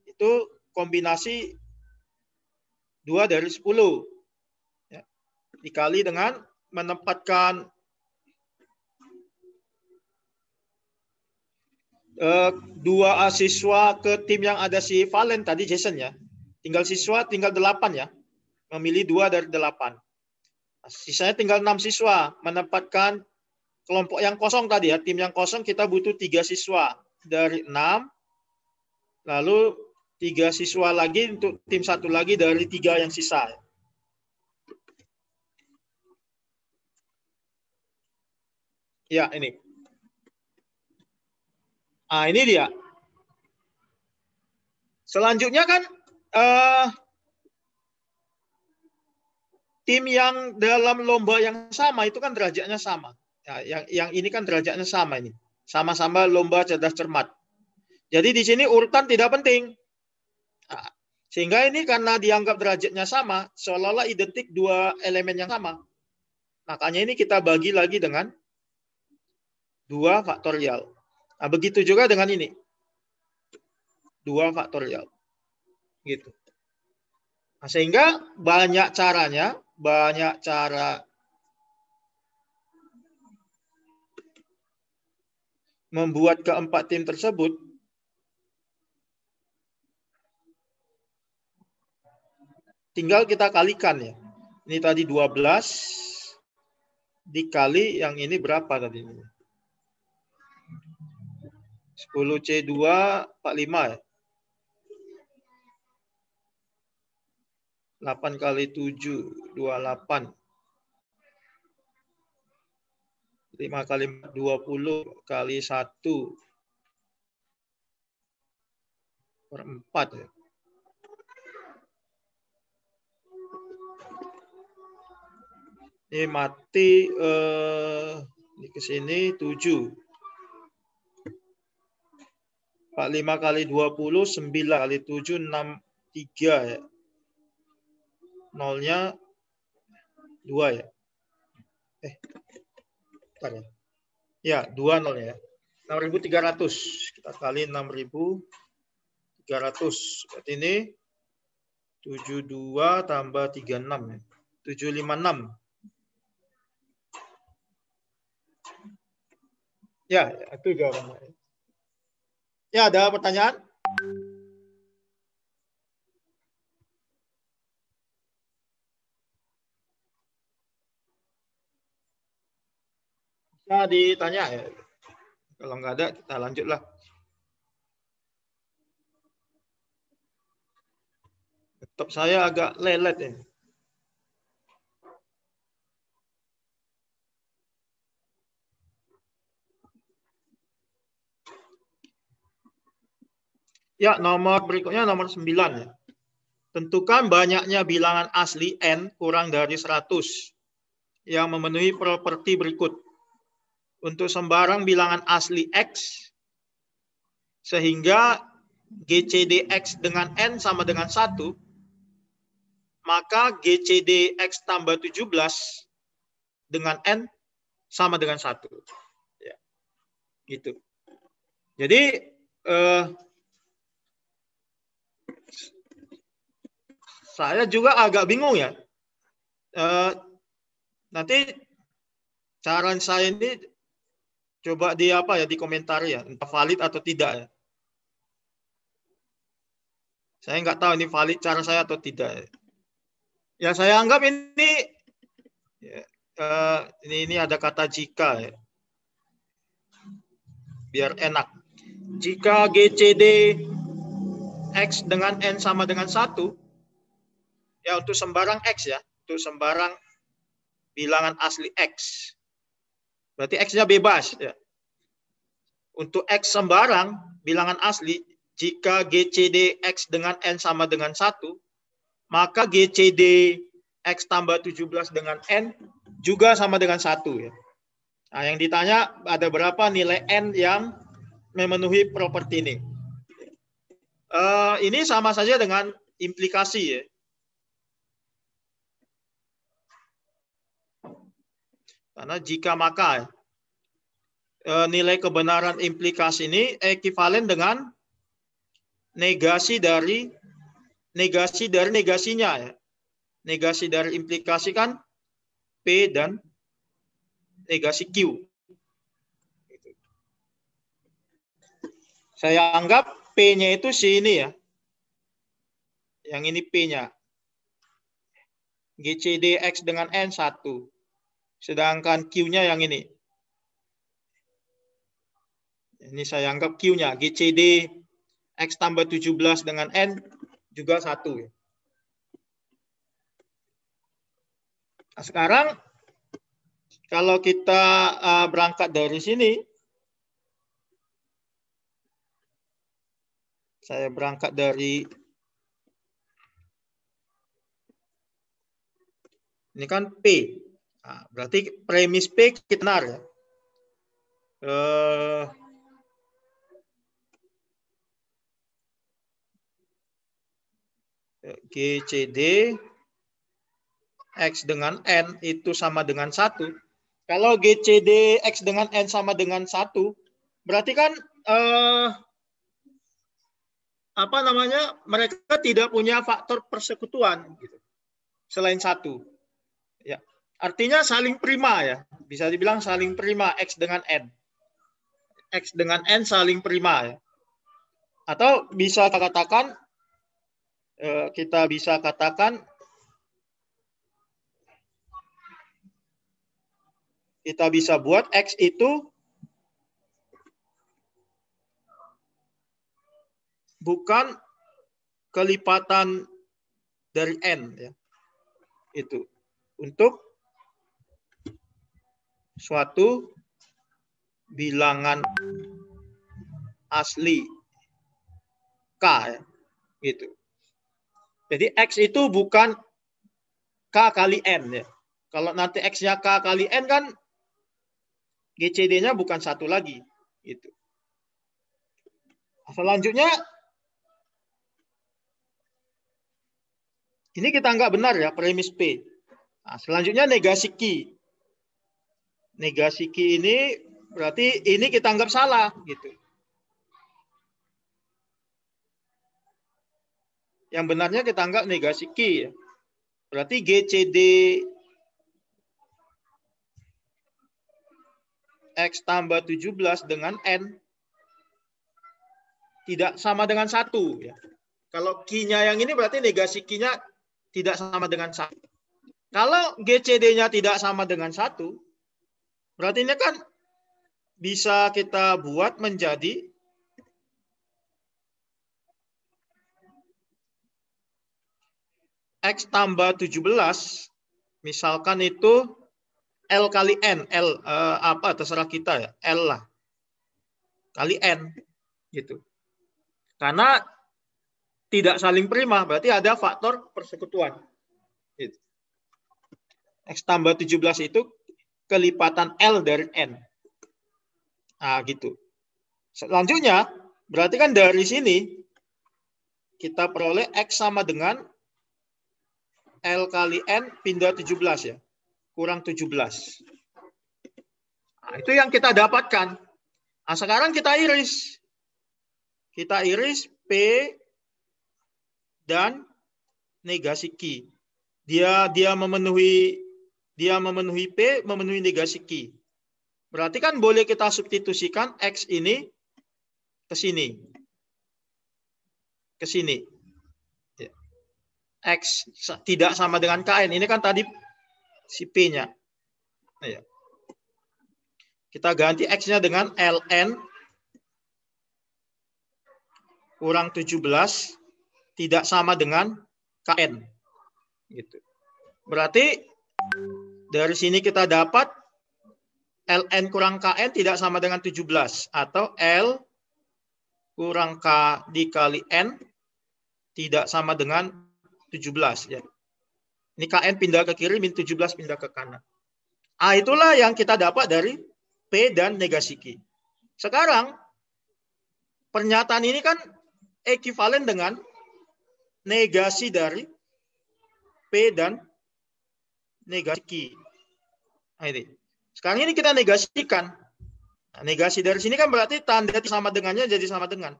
itu kombinasi 2 dari 10. Ya. Dikali dengan menempatkan 2 siswa ke tim yang ada si Valen tadi, Jason ya. Tinggal siswa, tinggal 8 ya. Memilih 2 dari 8. Sisanya tinggal 6 siswa. Menempatkan kelompok yang kosong tadi ya. Tim yang kosong kita butuh 3 siswa. Dari 6. Lalu 3 siswa lagi untuk tim satu lagi dari 3 yang sisa. Ya, ini. Ah, ini dia. Selanjutnya kan tim yang dalam lomba yang sama itu kan derajatnya sama. Ya, yang ini kan derajatnya sama ini. Sama-sama lomba cerdas cermat. Jadi di sini urutan tidak penting. Nah, sehingga ini karena dianggap derajatnya sama, seolah-olah identik 2 elemen yang sama. Makanya ini kita bagi lagi dengan 2 faktorial. Nah, begitu juga dengan ini. 2 faktorial. Gitu. Nah, sehingga banyak caranya, banyak cara membuat keempat tim tersebut. Tinggal kita kalikan ya. Ini tadi 12 dikali yang ini berapa tadi? 10C2 45 ya. 8 kali 7 28. 5 kali 20 kali 1 per 4 ya. Ini mati ini ke sini 7. 45 kali 20, 9 kali 7, 63 ya. Nolnya 2 ya. Bentar ya. Ya, 2 nolnya ya. 6.300. Kita kali 6.300. Berarti ini 72 tambah 36 ya. 756. Ya, itu jawabannya. Ya, ada pertanyaan? Bisa ditanya ya. Kalau nggak ada, kita lanjutlah. Laptop saya agak lelet ya. Ya, nomor berikutnya nomor 9 ya. Tentukan banyaknya bilangan asli n kurang dari 100 yang memenuhi properti berikut. Untuk sembarang bilangan asli x, sehingga GCD x dengan n sama dengan 1, maka GCD x tambah 17 dengan n sama dengan 1. Ya, gitu. Jadi, saya juga agak bingung ya. Nanti saran saya ini coba di komentar ya, entah valid atau tidak ya. Saya nggak tahu ini valid cara saya atau tidak. Ya saya anggap ini ini ada kata jika ya. Biar enak. Jika GCD x dengan n sama dengan 1, ya untuk sembarang x ya, untuk sembarang bilangan asli x. Berarti x-nya bebas ya. Untuk x sembarang bilangan asli, jika GCD x dengan n sama dengan 1, maka GCD x tambah 17 dengan n juga sama dengan 1 ya. Nah, yang ditanya ada berapa nilai n yang memenuhi properti ini. Ini sama saja dengan implikasi ya. Karena jika maka nilai kebenaran implikasi ini ekuivalen dengan negasi dari negasinya ya. Negasi dari implikasi kan P dan negasi Q. Saya anggap P-nya itu si ini ya. Yang ini P-nya. GCD X dengan N 1. Sedangkan Q-nya yang ini. Ini saya anggap Q-nya. GCD X tambah 17 dengan N juga 1. Nah, sekarang kalau kita berangkat dari sini, saya berangkat dari ini kan P. Nah, berarti premis P kita benar ya. GCD X dengan N itu sama dengan 1. Kalau GCD X dengan N sama dengan 1, berarti kan mereka tidak punya faktor persekutuan gitu, selain 1. Ya. Artinya saling prima ya. Bisa dibilang saling prima X dengan N. X dengan N saling prima ya. Atau bisa kita bisa katakan kita bisa buat X itu bukan kelipatan dari N ya. Itu untuk suatu bilangan asli K ya. Gitu. Jadi X itu bukan K kali N ya. Kalau nanti X-nya K kali N kan GCD-nya bukan satu lagi. Gitu. Selanjutnya, ini kita anggap benar ya, premis P. Nah, selanjutnya negasi Q. Negasi Q ini berarti ini kita anggap salah. Gitu. Yang benarnya kita anggap negasi Q. Ya. Berarti GCD X tambah 17 dengan N tidak sama dengan 1. Ya. Kalau Q-nya yang ini berarti negasi Q-nya tidak sama dengan 1. Kalau GCD-nya tidak sama dengan 1, berarti ini kan bisa kita buat menjadi X tambah 17, misalkan itu L kali N, L apa terserah kita ya, L lah, kali N, gitu. Karena tidak saling prima, berarti ada faktor persekutuan. Gitu. X tambah 17 itu kelipatan L dari N. Nah, gitu. Selanjutnya, berarti kan dari sini kita peroleh X sama dengan L kali N pindah 17 ya. Kurang 17. Nah, itu yang kita dapatkan. Nah, sekarang kita iris. Kita iris P dan negasi Q. Dia memenuhi P, memenuhi negasi Q. Berarti kan boleh kita substitusikan X ini ke sini. Ke sini. X tidak sama dengan KN. Ini kan tadi si P-nya. Kita ganti X-nya dengan LN kurang 17 tidak sama dengan KN. Gitu. Berarti dari sini kita dapat LN kurang KN tidak sama dengan 17. Atau L kurang K dikali N tidak sama dengan 17. Ya. Ini KN pindah ke kiri, min 17 pindah ke kanan. Ah, itulah yang kita dapat dari P dan negasi Q. Sekarang, pernyataan ini kan ekuivalen dengan negasi dari P dan negasi Q. Nah, ini. Sekarang ini kita negasikan. Nah, negasi dari sini kan berarti tanda sama dengannya jadi sama dengan.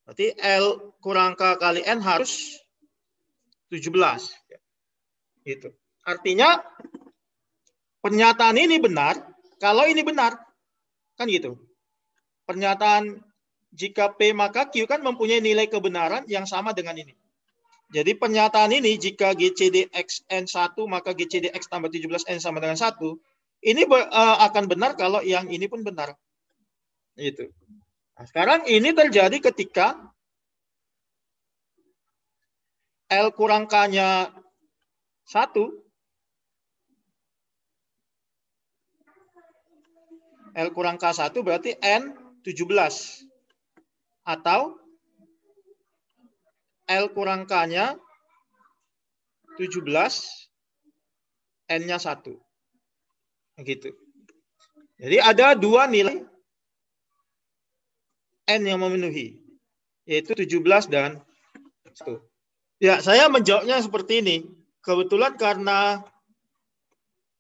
Berarti L kurang K kali N harus 17. Gitu. Artinya pernyataan ini benar kalau ini benar. Kan gitu. Pernyataan jika P maka Q kan mempunyai nilai kebenaran yang sama dengan ini. Jadi pernyataan ini jika GCD X N1 maka GCD X tambah 17 N sama dengan 1. Ini akan benar kalau yang ini pun benar. Gitu. Nah, sekarang ini terjadi ketika L kurang K-nya 1. L kurang K1 berarti N 17. Atau L kurang K-nya 17, N-nya 1. Gitu. Jadi ada dua nilai N yang memenuhi. Yaitu 17 dan 1. Ya, saya menjawabnya seperti ini. Kebetulan karena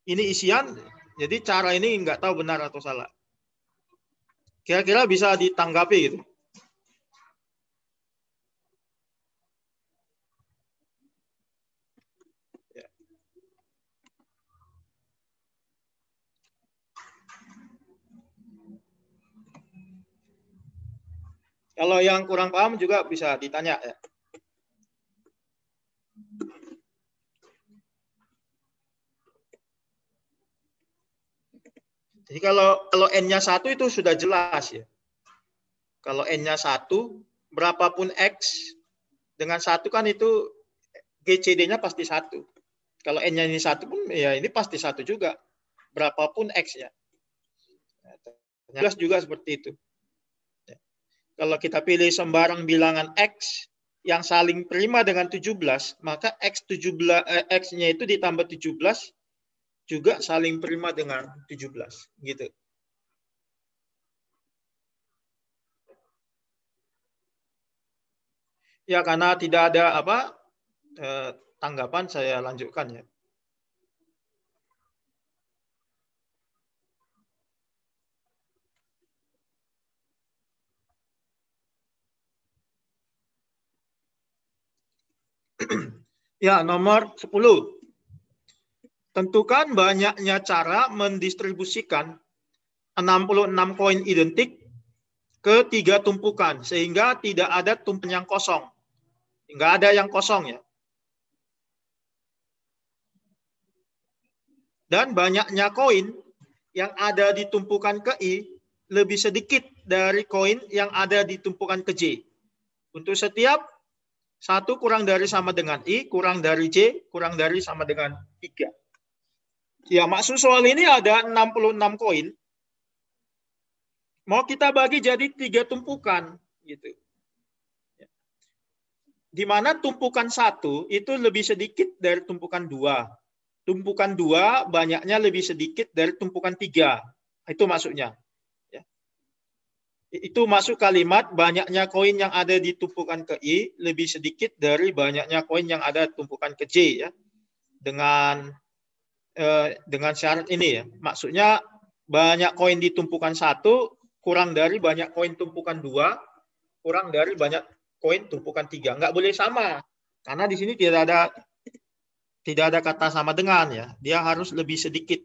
ini isian, jadi cara ini nggak tahu benar atau salah. Kira-kira bisa ditanggapi gitu. Ya. Kalau yang kurang paham juga bisa ditanya ya. Jadi kalau N-nya 1 itu sudah jelas ya. Kalau N-nya 1, berapapun X dengan 1 kan itu GCD-nya pasti 1. Kalau N-nya ini 1 pun ya ini pasti 1 juga. Berapapun X-nya. Jelas juga seperti itu. Kalau kita pilih sembarang bilangan X, yang saling prima dengan 17, maka X-nya itu ditambah 17 juga saling prima dengan 17. Gitu. Ya, karena tidak ada tanggapan, saya lanjutkan ya. Ya, nomor 10. Tentukan banyaknya cara mendistribusikan 66 koin identik ke 3 tumpukan, sehingga tidak ada tumpukan yang kosong. Nggak ada yang kosong ya. Dan banyaknya koin yang ada di tumpukan ke I lebih sedikit dari koin yang ada di tumpukan ke J. Untuk setiap 1 kurang dari sama dengan I, kurang dari J, kurang dari sama dengan 3. Ya, maksud soal ini ada 66 koin. Mau kita bagi jadi 3 tumpukan. Gitu. Di mana tumpukan 1 itu lebih sedikit dari tumpukan 2. Tumpukan 2 banyaknya lebih sedikit dari tumpukan 3. Itu maksudnya. Ya. Itu masuk kalimat banyaknya koin yang ada di tumpukan ke I lebih sedikit dari banyaknya koin yang ada di tumpukan ke J. Ya. Dengan syarat ini ya. Maksudnya banyak koin di tumpukan 1 kurang dari banyak koin tumpukan 2 kurang dari banyak koin tumpukan 3. Nggak boleh sama. Karena di sini tidak ada kata sama dengan ya. Dia harus lebih sedikit.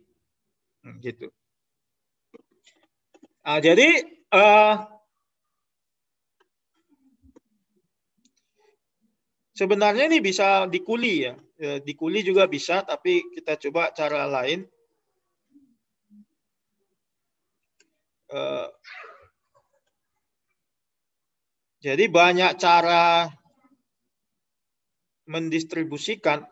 Gitu. Nah, jadi sebenarnya ini bisa dikuli ya. Dikuli juga bisa, tapi kita coba cara lain. Jadi banyak cara mendistribusikan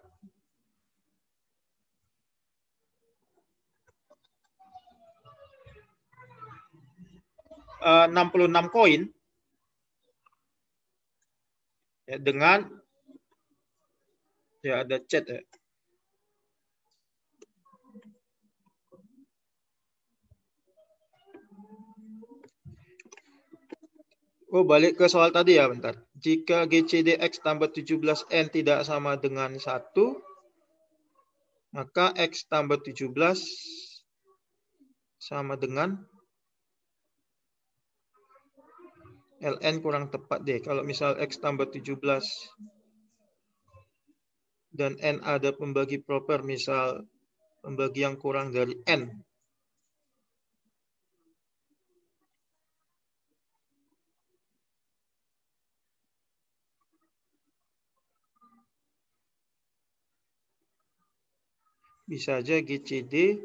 66 koin ya, dengan ya ada chat ya. Oh, balik ke soal tadi ya, bentar. Jika GCDX tambah 17N tidak sama dengan 1, maka X tambah 17 sama dengan LN kurang tepat deh. Kalau misal X tambah 17 dan N ada pembagi proper, misal pembagi yang kurang dari N. Bisa aja GCD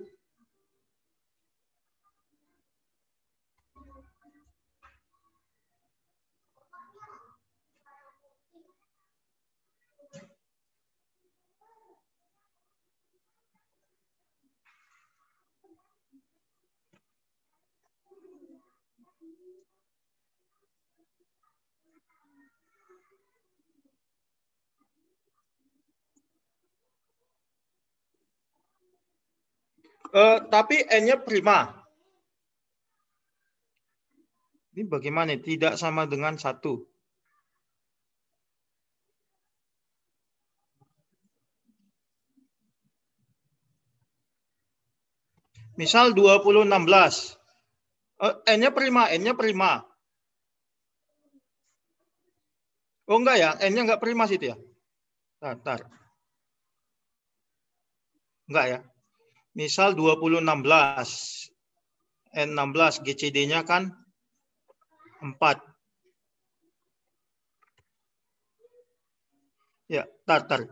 tapi N-nya prima. Ini bagaimana? Tidak sama dengan 1. Misal 2016. N-nya prima, N-nya prima. Oh enggak ya, N-nya enggak prima situ ya. Bentar. Enggak ya. Misal 2016. N16 GCD-nya kan 4. Ya, tar.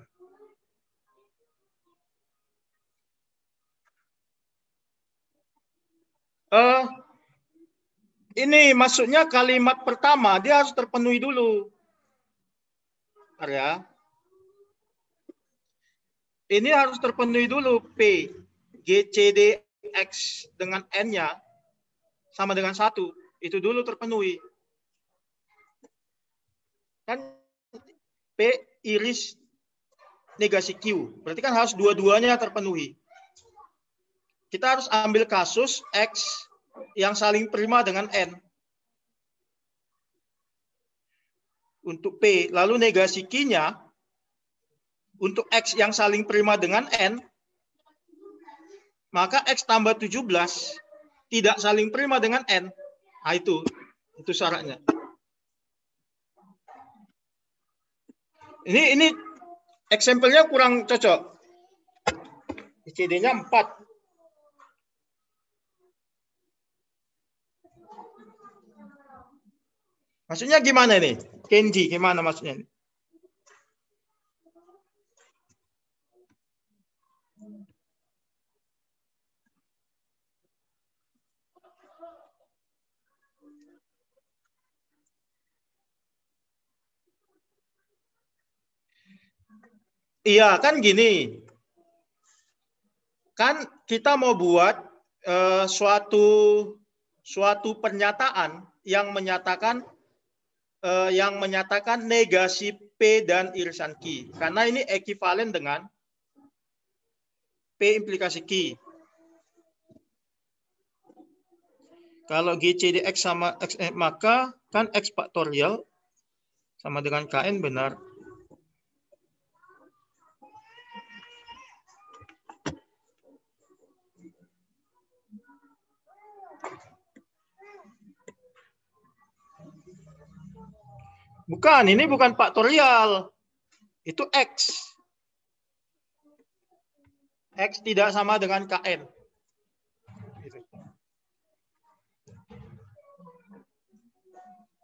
Ini maksudnya kalimat pertama dia harus terpenuhi dulu. Bentar ya. Ini harus terpenuhi dulu P. GCD X dengan N-nya sama dengan 1. Itu dulu terpenuhi. Kan P iris negasi Q. Berarti kan harus dua-duanya terpenuhi. Kita harus ambil kasus X yang saling prima dengan N. Untuk P. Lalu negasi Q-nya untuk X yang saling prima dengan N, maka X tambah 17 tidak saling prima dengan N. Nah, itu syaratnya. Ini eksempelnya kurang cocok. CD-nya 4. Maksudnya gimana nih? Kenji, gimana maksudnya? Iya, kan gini. Kan kita mau buat suatu pernyataan yang menyatakan negasi P dan irisan Q. Karena ini ekivalen dengan P implikasi Q. Kalau GCDX sama X, maka kan X faktorial sama dengan KN benar. Bukan, ini bukan faktorial. Itu X. X tidak sama dengan KN.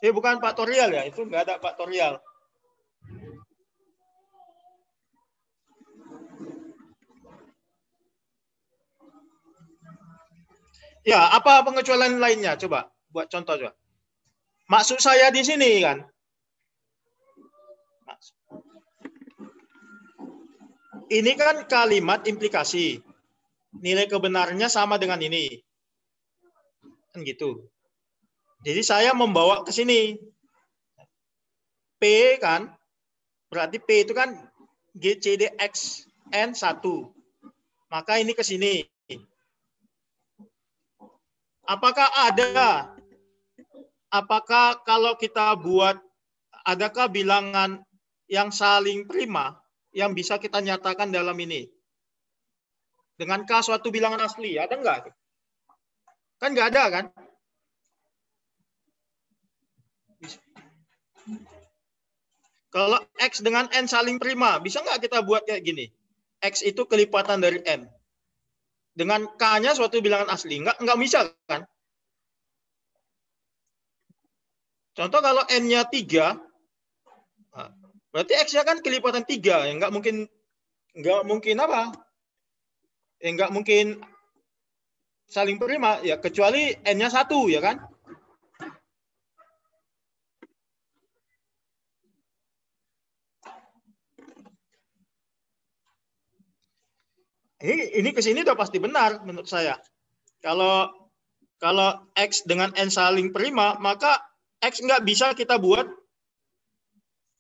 Bukan faktorial ya, itu nggak ada faktorial. Ya, apa pengecualian lainnya? Coba buat contoh coba. Maksud saya di sini kan, ini kan kalimat implikasi. Nilai kebenarannya sama dengan ini. Kan gitu. Jadi saya membawa ke sini. P kan, berarti P itu kan GCDX N1. Maka ini ke sini. Apakah kalau kita buat, adakah bilangan yang saling prima yang bisa kita nyatakan dalam ini? Dengan K suatu bilangan asli, ada enggak? Kan enggak ada kan? Kalau X dengan N saling prima, bisa enggak kita buat kayak gini? X itu kelipatan dari N. Dengan K-nya suatu bilangan asli. Enggak bisa kan? Contoh kalau N-nya 3, berarti X-nya kan kelipatan 3. Enggak mungkin apa? Enggak mungkin saling prima, ya kecuali N-nya 1, ya kan? Ini ke sini udah pasti benar menurut saya. Kalau X dengan N saling prima, maka X nggak bisa kita buat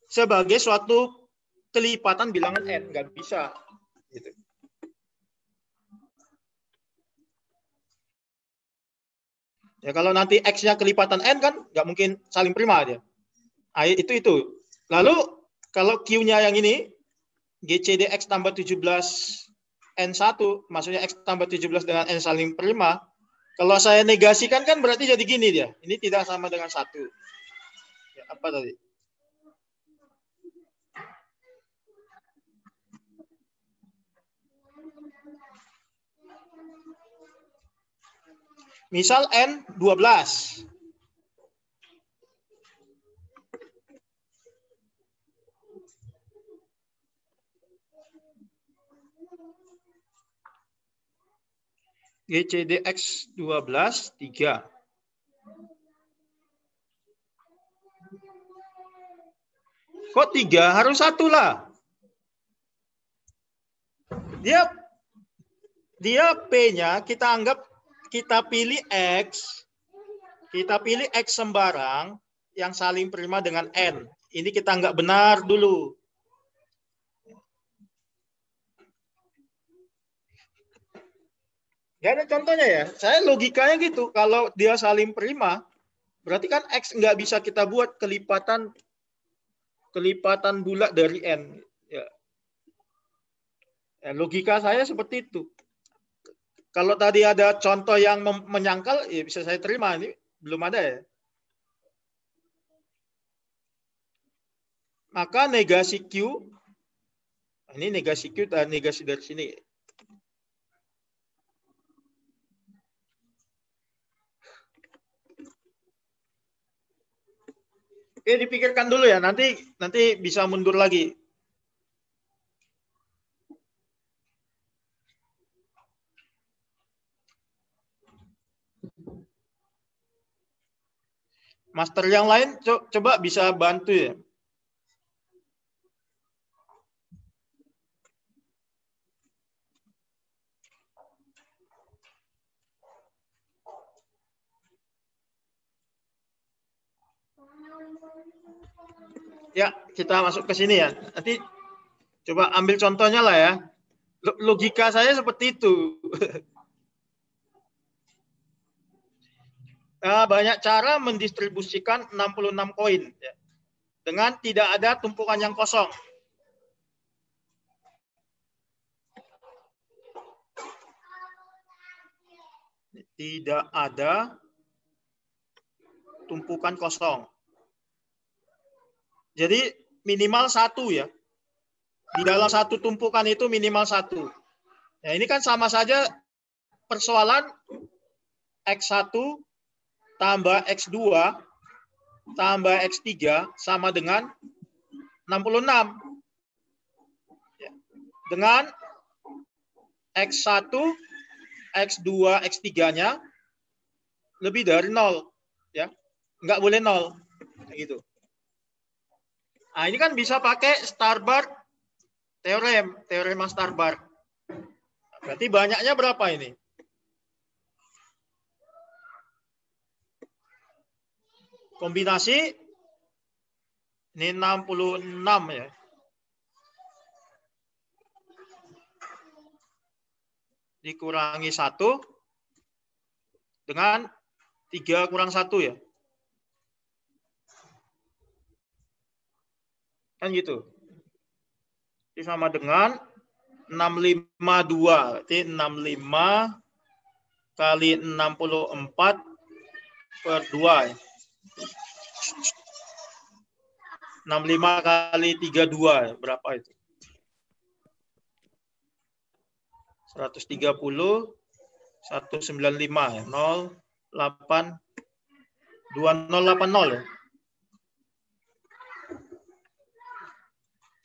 sebagai suatu kelipatan bilangan N. Nggak bisa. Gitu. Ya, kalau nanti X-nya kelipatan N kan nggak mungkin saling prima dia. Itu. Lalu kalau Q-nya yang ini, GCD X tambah 17 N1, maksudnya X tambah 17 dengan N saling prima. Kalau saya negasikan kan berarti jadi gini dia. Ini tidak sama dengan 1. Ya, apa tadi? Misal N 12. GCDX 12, 3. Kok 3? Harus 1 lah. Dia P-nya kita pilih X. Kita pilih X sembarang yang saling prima dengan N. Ini kita nggak benar dulu. Gak ada contohnya ya. Saya logikanya gitu. Kalau dia saling prima, berarti kan X nggak bisa kita buat kelipatan bulat dari N. Ya. Ya, logika saya seperti itu. Kalau tadi ada contoh yang menyangkal, ya bisa saya terima. Ini belum ada ya. Maka negasi Q, ini negasi Q dan negasi dari sini. Oke, dipikirkan dulu ya. Nanti bisa mundur lagi. Master yang lain coba bisa bantu ya. Ya, kita masuk ke sini ya. Nanti coba ambil contohnya lah ya. Logika saya seperti itu. Banyak cara mendistribusikan 66 koin ya, dengan tidak ada tumpukan yang kosong. Tidak ada tumpukan kosong. Jadi minimal satu ya. Di dalam satu tumpukan itu minimal satu. Nah, ini kan sama saja persoalan X1 tambah X2 tambah X3 sama dengan 66. Dengan X1, X2, X3-nya lebih dari 0. Ya. Nggak boleh 0. Gitu. Nah, ini kan bisa pakai Starbuck teorema Starbuck. Berarti banyaknya berapa ini? Kombinasi ini 66 ya. Dikurangi 1 dengan 3 kurang 1 ya. Kan gitu. Ini sama dengan 652. Berarti 65 kali 64 per 2 ya. 65 kali 32 berapa itu? 130 195 ya. 08 2080 ya.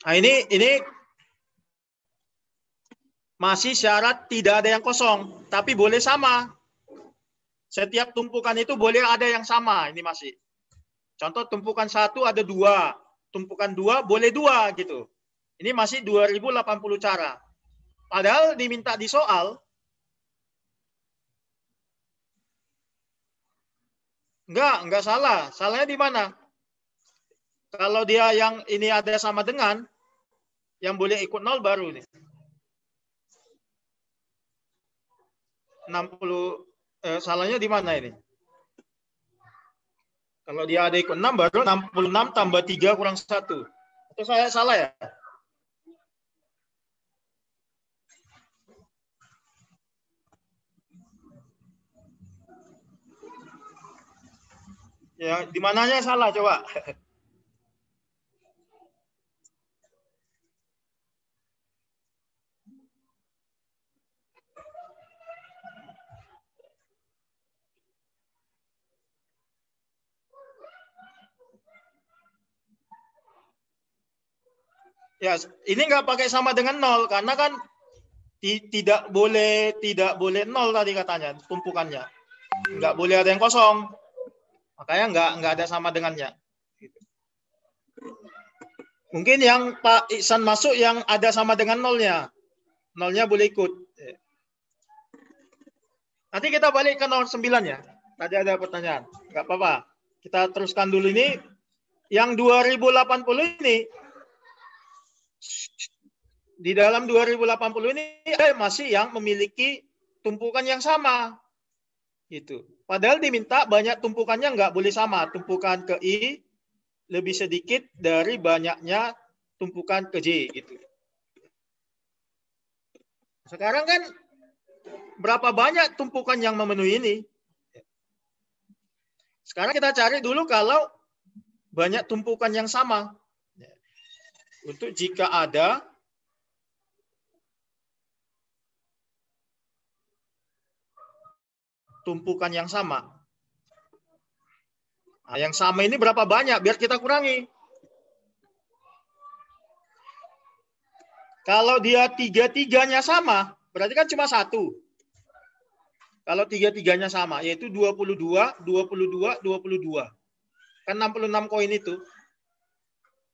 Nah, ini masih syarat tidak ada yang kosong, tapi boleh sama. Setiap tumpukan itu boleh ada yang sama. Ini masih. Contoh tumpukan 1 ada 2, tumpukan 2 boleh 2 gitu. Ini masih 2080 cara. Padahal diminta di soal enggak salah. Salahnya di mana? Kalau dia yang ini ada sama dengan, yang boleh ikut 0 baru nih. 60 salahnya di mana ini? Kalau dia ada ikut 6 baru 66 tambah 3 kurang 1. Itu saya salah ya? Ya, di mananya salah coba? Ya, ini nggak pakai sama dengan 0 karena kan tidak boleh 0 tadi katanya tumpukannya. Nggak boleh ada yang kosong. Makanya nggak ada sama dengannya. Mungkin yang Pak Iksan masuk yang ada sama dengan 0-nya. 0-nya boleh ikut. Nanti kita balik ke 09 ya. Tadi ada pertanyaan. Nggak apa-apa. Kita teruskan dulu ini. Yang 2080 ini, di dalam 2080 ini ada masih yang memiliki tumpukan yang sama. Gitu. Padahal diminta banyak tumpukannya nggak boleh sama. Tumpukan ke I lebih sedikit dari banyaknya tumpukan ke J. Gitu. Sekarang kan berapa banyak tumpukan yang memenuhi ini? Sekarang kita cari dulu kalau banyak tumpukan yang sama. Untuk jika ada tumpukan yang sama. Nah, yang sama ini berapa banyak? Biar kita kurangi. Kalau dia tiga-tiganya sama, berarti kan cuma satu. Kalau tiga-tiganya sama, yaitu 22, 22, 22. Kan 66 koin itu.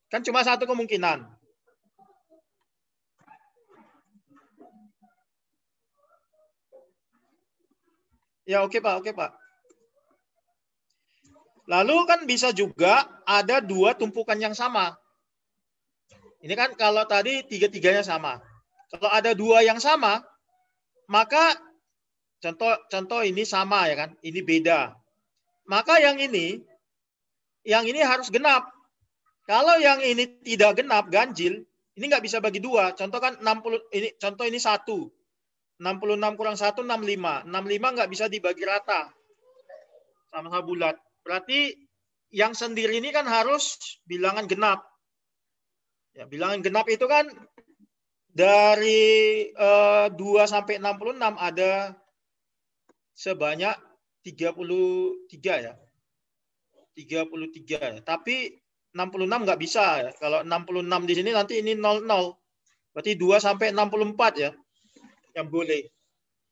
Kan cuma satu kemungkinan. Ya oke Pak, oke Pak. Lalu kan bisa juga ada dua tumpukan yang sama. Ini kan kalau tadi tiga-tiganya sama. Kalau ada dua yang sama, maka contoh ini sama ya kan, ini beda. Maka yang ini harus genap. Kalau yang ini tidak genap, ganjil, ini nggak bisa bagi dua. Contoh kan 60, ini contoh ini 1. 66 kurang 1, 65. 65 nggak bisa dibagi rata. Sama-sama bulat. Berarti yang sendiri ini kan harus bilangan genap. Ya, bilangan genap itu kan dari 2 sampai 66 ada sebanyak 33 ya. 33 ya. Tapi 66 nggak bisa ya. Kalau 66 di sini nanti ini 00. Berarti 2 sampai 64 ya. Yang boleh.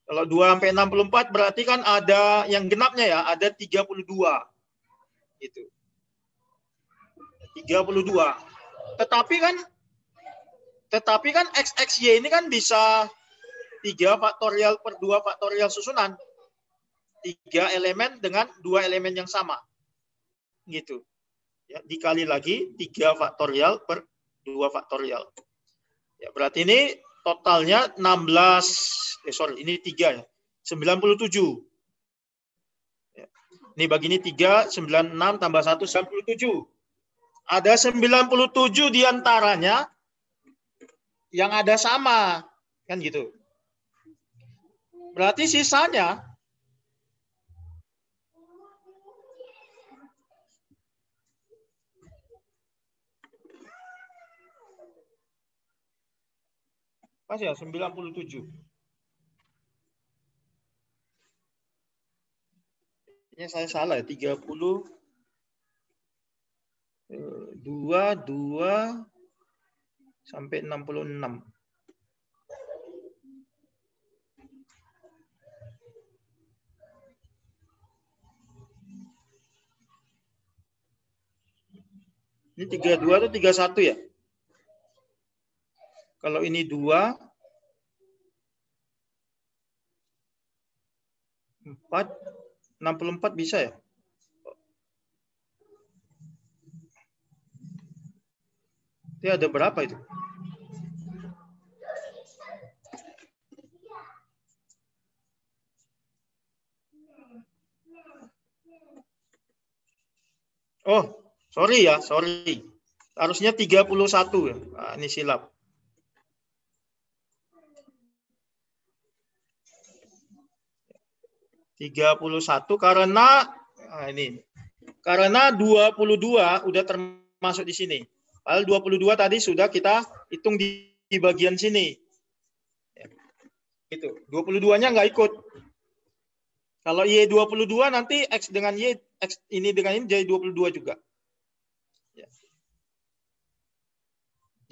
Kalau 2 sampai 64 berarti kan ada yang genapnya ya, ada 32. Gitu. 32. Tetapi kan XXY ini kan bisa 3 faktorial per 2 faktorial susunan. 3 elemen dengan 2 elemen yang sama. Gitu. Ya, dikali lagi 3 faktorial per 2 faktorial. Ya, berarti ini totalnya 16, ini 3 ya. 97. Ya. Ini bagi ini 3, 96 tambah 1, 97. Ada 97 diantaranya yang ada sama. Kan gitu. Berarti sisanya pas ya 97. Ini saya salah ya, 30 2 sampai 66. Ini 32 atau 31 ya? Kalau ini 2, 4, 64 bisa ya? Itu ada berapa itu? Oh, sorry ya, sorry. Harusnya 31 ya. Nah, ini silap. (31) karena karena 22 udah termasuk di sini. Padahal 22 tadi sudah kita hitung di bagian sini. Itu 22-nya nggak ikut. Kalau Y22 nanti X dengan Y, X ini dengan ini jadi 22 juga. Ya.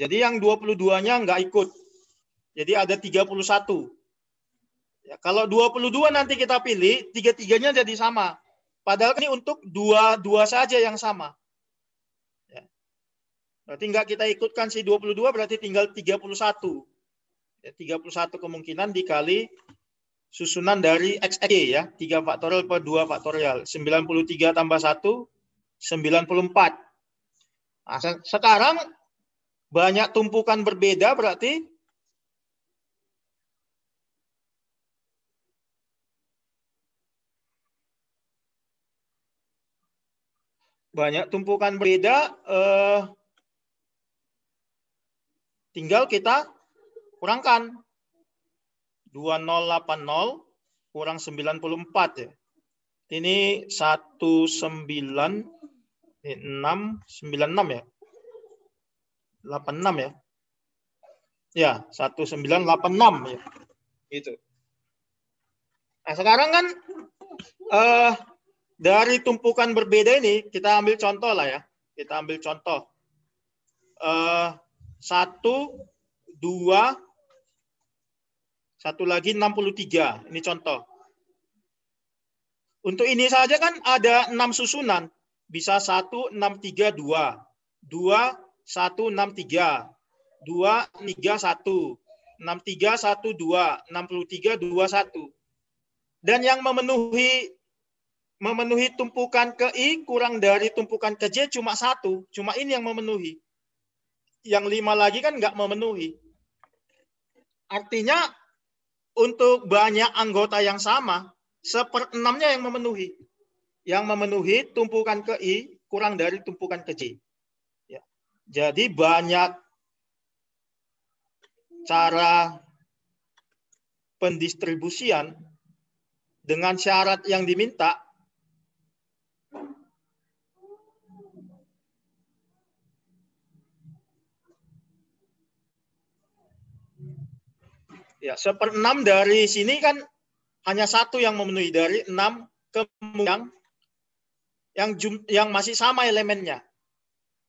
Jadi yang 22-nya nggak ikut. Jadi ada 31. Ya, kalau 22 nanti kita pilih, tiga-tiganya jadi sama. Padahal ini untuk dua saja yang sama. Ya. Berarti nggak kita ikutkan si 22, berarti tinggal 31. Ya, 31 kemungkinan dikali susunan dari XY ya. 3 faktorial per 2 faktorial. 93 tambah 1, 94. Nah, sekarang banyak tumpukan berbeda berarti banyak tumpukan berbeda, tinggal kita kurangkan. 2080 kurang 94 ya. Ini 1996 ya. 86 ya. Ya, 1986 ya. Gitu. Nah, sekarang kan dari tumpukan berbeda ini kita ambil contoh lah ya. Kita ambil contoh. 1, 2, satu lagi 63. Ini contoh. Untuk ini saja kan ada 6 susunan. Bisa 1, 6, 3, 2. 2, 1, 6, 3. 2, 3, 1. 6, 3, 1, 2. 63, 2, 1. Dan yang memenuhi tumpukan ke I kurang dari tumpukan ke J cuma 1. Cuma ini yang memenuhi. Yang 5 lagi kan nggak memenuhi. Artinya untuk banyak anggota yang sama, 1/6-nya yang memenuhi. Yang memenuhi tumpukan ke I kurang dari tumpukan ke J. Ya. Jadi banyak cara pendistribusian dengan syarat yang diminta. Ya, 1/6 dari sini kan hanya 1 yang memenuhi dari 6 kemudian yang masih sama elemennya.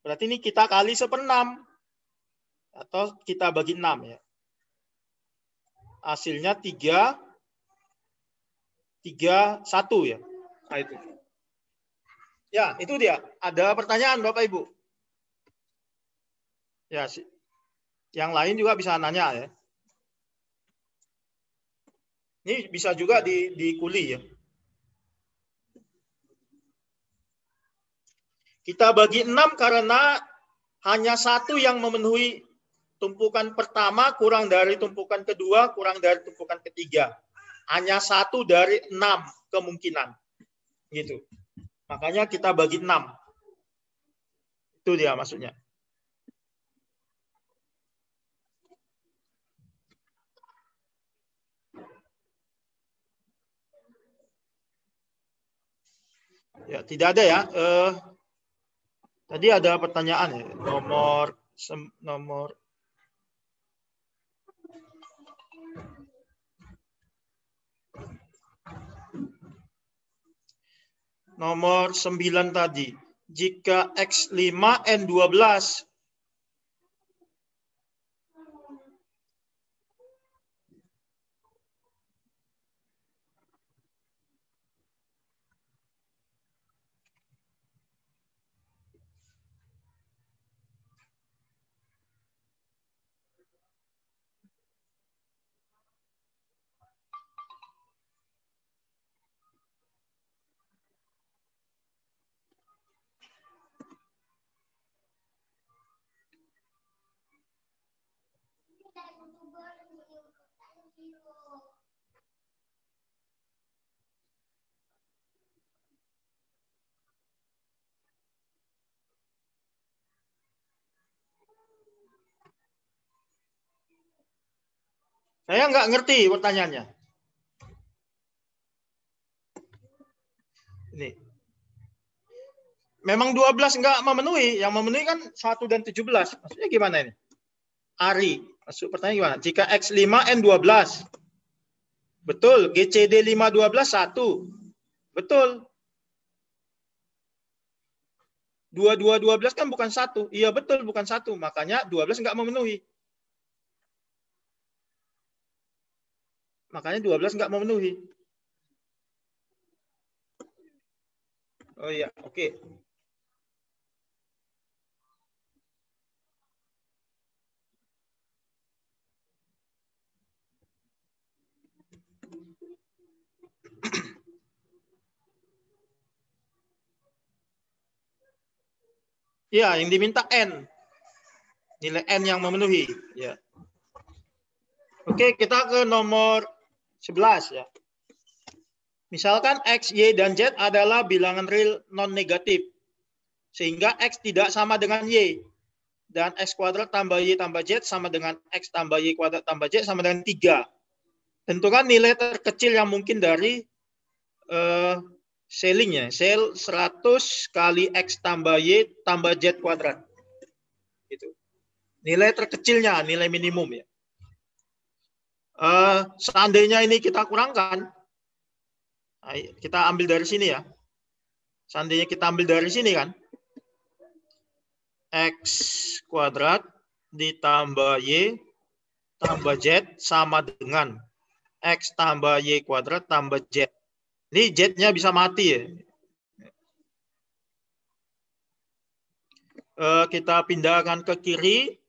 Berarti ini kita kali 1/6 atau kita bagi 6 ya. Hasilnya 3, 3, 1 ya. Nah, itu. Ya, itu dia. Ada pertanyaan Bapak Ibu? Ya, yang lain juga bisa nanya ya. Ini bisa juga di kuli ya. Kita bagi 6 karena hanya 1 yang memenuhi tumpukan pertama kurang dari tumpukan kedua kurang dari tumpukan ketiga. Hanya 1 dari 6 kemungkinan. Gitu. Makanya kita bagi 6. Itu dia maksudnya. Ya, tidak ada ya. Tadi ada pertanyaan ya. Nomor 9 tadi. Jika X5 N12 Saya nggak ngerti pertanyaannya. Ini. Memang 12 nggak memenuhi. Yang memenuhi kan 1 dan 17. Maksudnya gimana ini? Ari. Maksud pertanyaan gimana? Jika X5 N12. Betul. GCD 512 1. Betul. 2212 kan bukan 1. Iya betul bukan 1. Makanya 12 nggak memenuhi. Makanya 12 nggak memenuhi. Oh iya, oke. Ya, yang diminta N. Nilai N yang memenuhi. Ya. Oke, kita ke nomor 11 ya. Misalkan X, Y, dan Z adalah bilangan real non-negatif. Sehingga X tidak sama dengan Y. Dan X kuadrat tambah Y tambah Z sama dengan X tambah Y kuadrat tambah Z sama dengan 3. Tentukan nilai terkecil yang mungkin dari cellingnya. Sel 100 kali X tambah Y tambah Z kuadrat. Gitu. Nilai terkecilnya, nilai minimum ya. Seandainya ini kita kurangkan, kita ambil dari sini ya. Seandainya kita ambil dari sini kan, X kuadrat ditambah Y tambah Z sama dengan X tambah Y kuadrat tambah Z. Ini Z-nya bisa mati ya. Kita pindahkan ke kiri,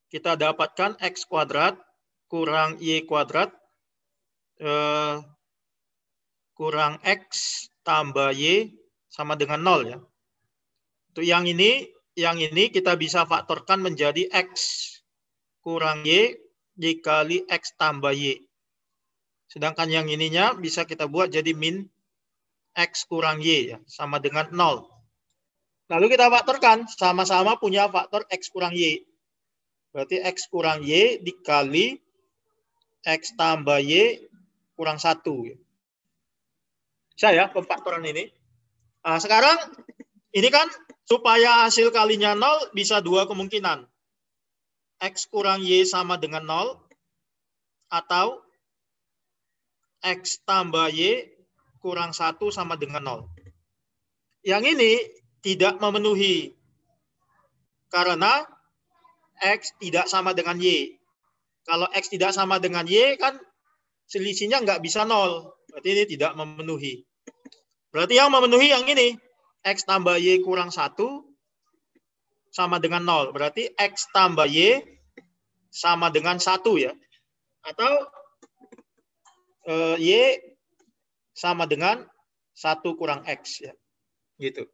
kita dapatkan X kuadrat kurang Y kuadrat kurang X tambah Y sama dengan 0 ya. Untuk yang ini kita bisa faktorkan menjadi X kurang Y dikali X tambah Y. Sedangkan yang ininya bisa kita buat jadi min X kurang Y ya, sama dengan 0. Lalu kita faktorkan, sama-sama punya faktor X kurang Y. Berarti X kurang Y dikali X tambah Y kurang 1. Bisa ya pemfaktoran ini. Nah, sekarang ini kan supaya hasil kalinya 0 bisa dua kemungkinan. X kurang Y sama dengan 0 atau X tambah Y kurang 1 sama dengan 0. Yang ini tidak memenuhi karena X tidak sama dengan Y. Kalau X tidak sama dengan Y kan selisihnya nggak bisa 0. Berarti ini tidak memenuhi. Berarti yang memenuhi yang ini. X tambah Y kurang 1 sama dengan 0. Berarti X tambah Y sama dengan 1 ya. Atau Y sama dengan 1 kurang X ya. Gitu.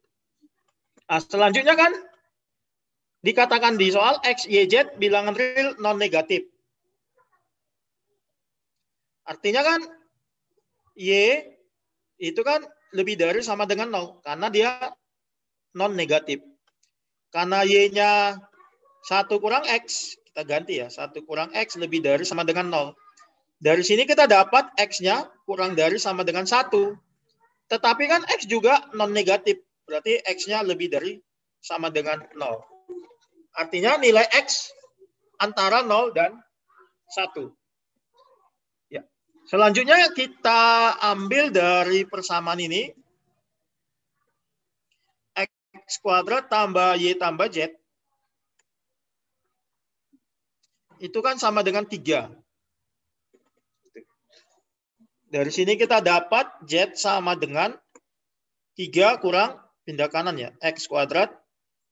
Nah, selanjutnya kan dikatakan di soal X, Y, Z bilangan real non negatif. Artinya kan Y itu kan lebih dari sama dengan 0 karena dia non negatif. Karena Y-nya 1 kurang X, kita ganti ya, 1 kurang X lebih dari sama dengan 0. Dari sini kita dapat X-nya kurang dari sama dengan 1. Tetapi kan X juga non negatif, berarti X-nya lebih dari sama dengan 0. Artinya nilai X antara 0 dan 1. Ya. Selanjutnya kita ambil dari persamaan ini. X kuadrat tambah Y tambah Z. Itu kan sama dengan 3. Dari sini kita dapat Z sama dengan 3 kurang pindah kanan ya. X kuadrat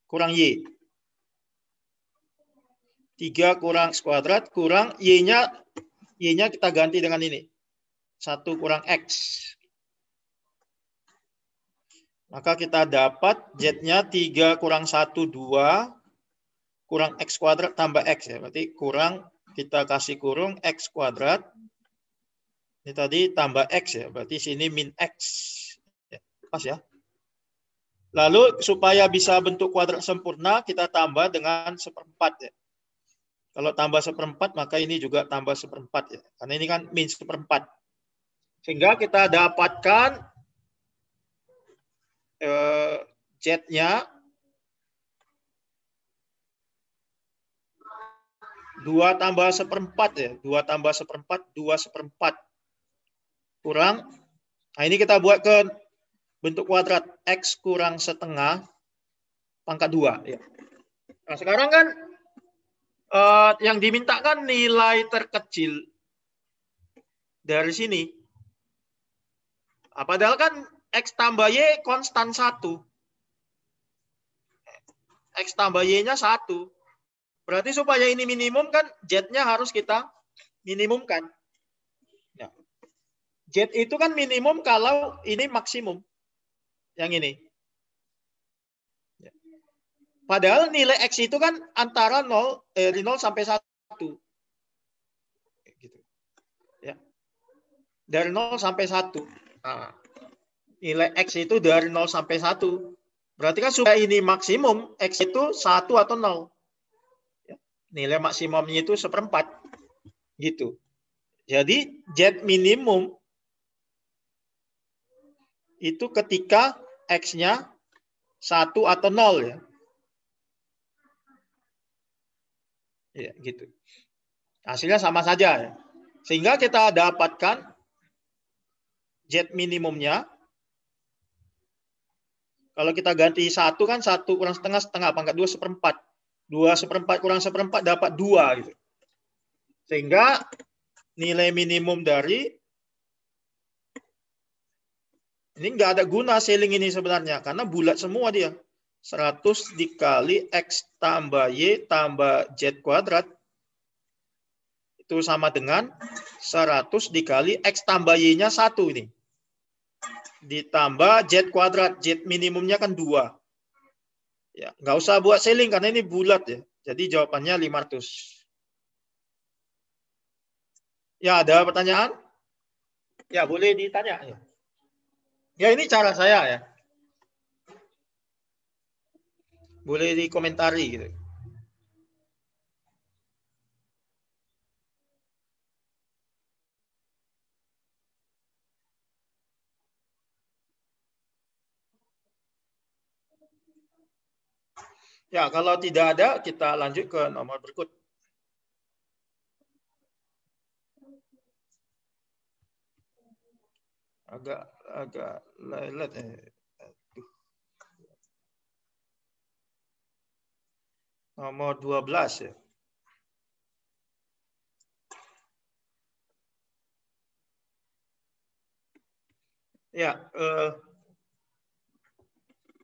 kurang Y. 3 kurang X kuadrat kurang Y-nya kita ganti dengan ini. 1 kurang X. Maka kita dapat Z-nya 3 kurang 1, 2. Kurang X kuadrat tambah X ya. Berarti kurang, kita kasih kurung X kuadrat. Ini tadi tambah X ya. Berarti sini min X. Ya, pas ya. Lalu supaya bisa bentuk kuadrat sempurna, kita tambah dengan 1/4 ya. Kalau tambah 1/4, maka ini juga tambah 1/4 ya. Karena ini kan min 1/4. Sehingga kita dapatkan Z-nya 2 tambah 1/4 ya. 2 tambah 1/4, 2/4. Kurang. Nah, ini kita buat ke bentuk kuadrat. X kurang setengah pangkat 2. Ya. Nah, sekarang kan yang dimintakan nilai terkecil dari sini. Padahal kan X tambah Y konstan 1. X tambah Y-nya 1. Berarti supaya ini minimum kan Z-nya harus kita minimumkan. Ya. Z itu kan minimum kalau ini maksimum. Yang ini. Ya. Padahal nilai X itu kan antara 0 sampai 1. Gitu. Ya. Dari 0 sampai 1. Nah, nilai X itu dari 0 sampai 1. Berarti kan supaya ini maksimum, X itu 1 atau 0. Nilai maksimumnya itu 1/4. Gitu. Jadi Z minimum itu ketika X-nya 1 atau 0 ya. Ya, gitu. Hasilnya sama saja ya. Sehingga kita dapatkan Z minimumnya. Kalau kita ganti 1 kan 1 kurang setengah, setengah pangkat 2 1/4. 2 1/4 kurang 1/4 dapat 2 gitu. Sehingga nilai minimum dari ini nggak ada guna ceiling ini sebenarnya karena bulat semua dia. 100 dikali X tambah Y tambah Z kuadrat itu sama dengan 100 dikali X tambah Y-nya 1 ini. Ditambah Z kuadrat. Z minimumnya kan 2. Ya, nggak usah buat ceiling karena ini bulat ya. Jadi jawabannya 500. Ya, ada pertanyaan? Ya, boleh ditanya. Ya, ini cara saya ya. Boleh dikomentari gitu. Ya, kalau tidak ada, kita lanjut ke nomor berikut. Agak lelet. Nomor 12 ya. Ya,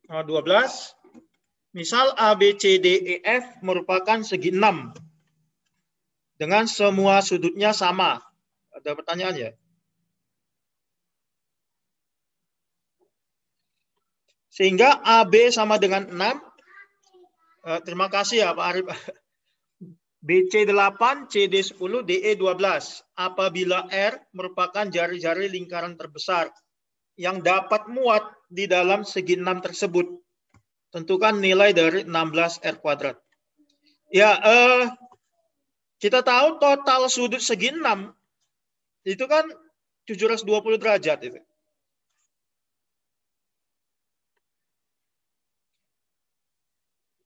nomor 12. Misal A, B, C, D, E, F merupakan segi 6 dengan semua sudutnya sama. Ada pertanyaan ya? Sehingga AB sama dengan 6. Terima kasih ya Pak Arif. BC 8, CD 10, DE 12. Apabila R merupakan jari-jari lingkaran terbesar yang dapat muat di dalam segi 6 tersebut. Tentukan nilai dari 16 R kuadrat. Ya, kita tahu total sudut segi 6 itu kan 720 derajat itu.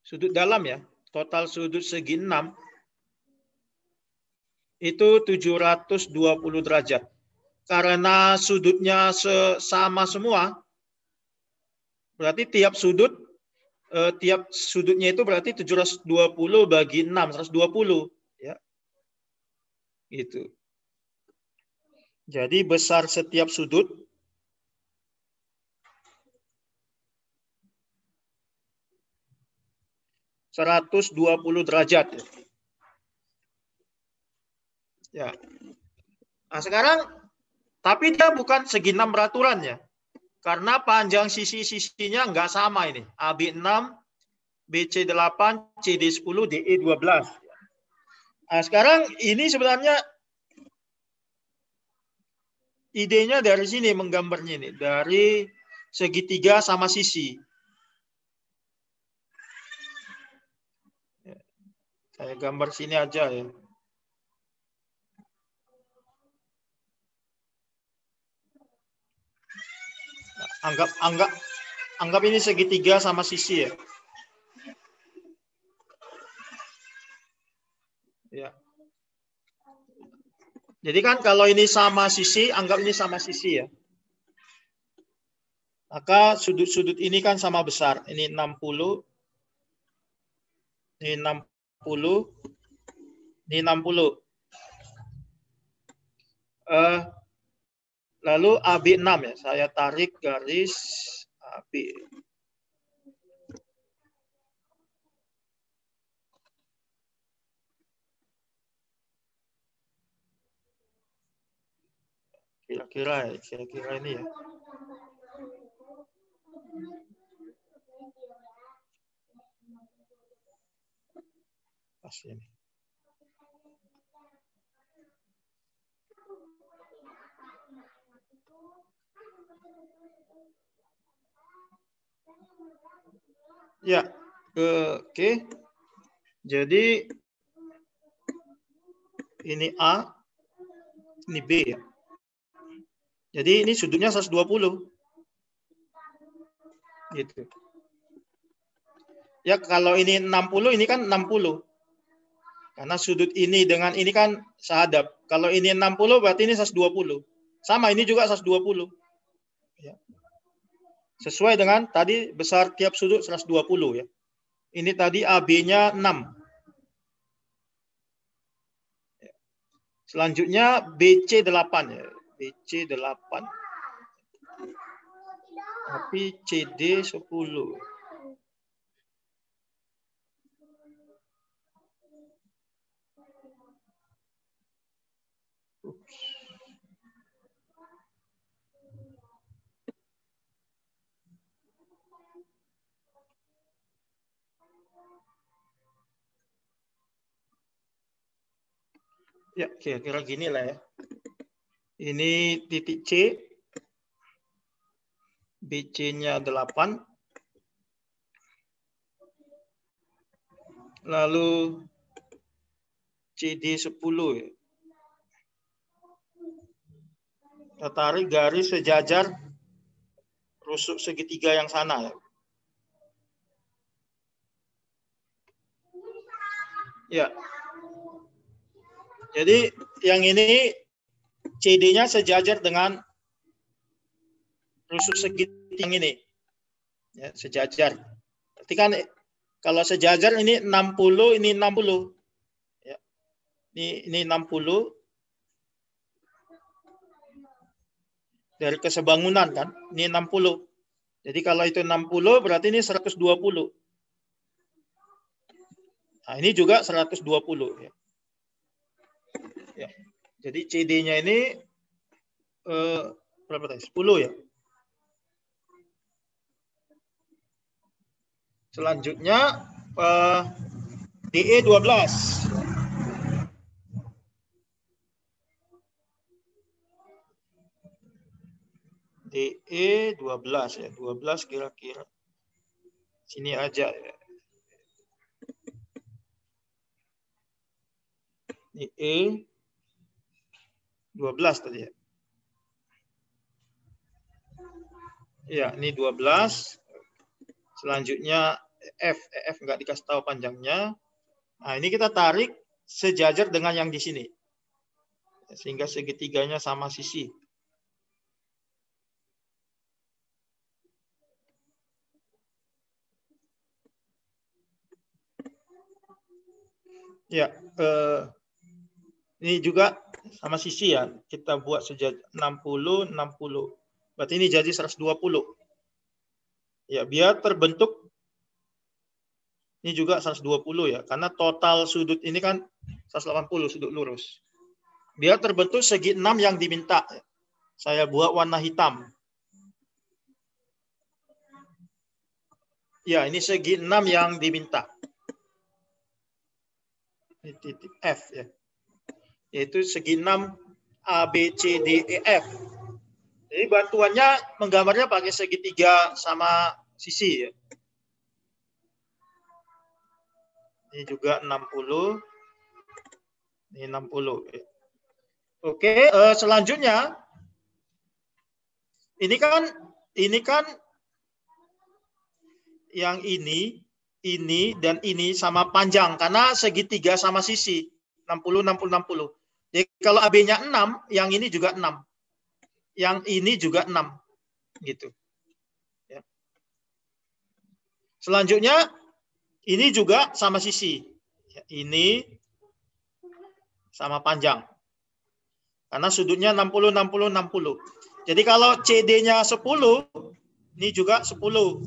Sudut dalam ya, total sudut segi 6 itu 720 derajat. Karena sudutnya sama semua, berarti tiap sudutnya itu berarti 720 bagi 6, 120 ya. Gitu. Jadi besar setiap sudut (120 derajat). Ya. Nah, sekarang tapi dia bukan segi 6 beraturan ya. Karena panjang sisi-sisinya nggak sama ini. AB 6, BC 8, CD 10, DE 12. Nah, sekarang ini sebenarnya idenya dari sini menggambarnya ini, dari segitiga sama sisi. Saya gambar sini aja ya. Anggap ini segitiga sama sisi ya. Ya. Jadi kan kalau ini sama sisi, anggap ini sama sisi ya. Maka sudut-sudut ini kan sama besar. Ini 60, ini 60, ini 60. Lalu AB 6 ya. Saya tarik garis AB. Kira-kira ini ya. Pas ini. Ya, oke. Jadi ini A, ini B ya. Jadi ini sudutnya 120. Gitu. Ya, kalau ini 60, ini kan 60. Karena sudut ini dengan ini kan sehadap. Kalau ini 60, berarti ini 120. Sama, ini juga 120. Ya. Sesuai dengan tadi besar tiap sudut 120 ya. Ini tadi AB-nya 6. Selanjutnya BC 8 ya. BC 8. Tapi CD 10. Ya, kira-kira gini lah ya. Ini titik C. BC-nya 8. Lalu CD 10 ya. Kita tarik garis sejajar rusuk segitiga yang sana ya. Ya. Jadi yang ini CD-nya sejajar dengan rusuk segitiga yang ini. Ya, sejajar. Berarti kan kalau sejajar ini 60, ini 60. Ya. Ini 60. Dari kesebangunan kan, ini 60. Jadi kalau itu 60 berarti ini 120. Nah, ini juga 120 ya. Ya. Jadi CD-nya ini berapa tadi? 10 ya. Selanjutnya DE 12. DE 12 ya. 12 kira-kira sini aja ya. DE 12 tadi ya. Ya, ini 12. Selanjutnya EF nggak dikasih tahu panjangnya. Nah, ini kita tarik sejajar dengan yang di sini. Sehingga segitiganya sama sisi. Ya, ini juga sama sisi ya. Kita buat sejajar 60, 60. Berarti ini jadi 120. Ya, biar terbentuk ini juga 120 ya. Karena total sudut ini kan 180 sudut lurus. Biar terbentuk segi 6 yang diminta. Saya buat warna hitam. Ya, ini segi 6 yang diminta. Ini titik F ya. Yaitu segi 6 A, B, C, D, E, F. Jadi bantuannya menggambarnya pakai segitiga sama sisi ya. Ini juga 60. Ini 60. Oke, selanjutnya ini kan yang ini dan ini sama panjang karena segitiga sama sisi 60 60 60. Jadi kalau AB-nya 6, yang ini juga 6. Yang ini juga 6 gitu. Ya. Selanjutnya ini juga sama sisi. Ya, ini sama panjang. Karena sudutnya 60 60 60. Jadi kalau CD-nya 10, ini juga 10.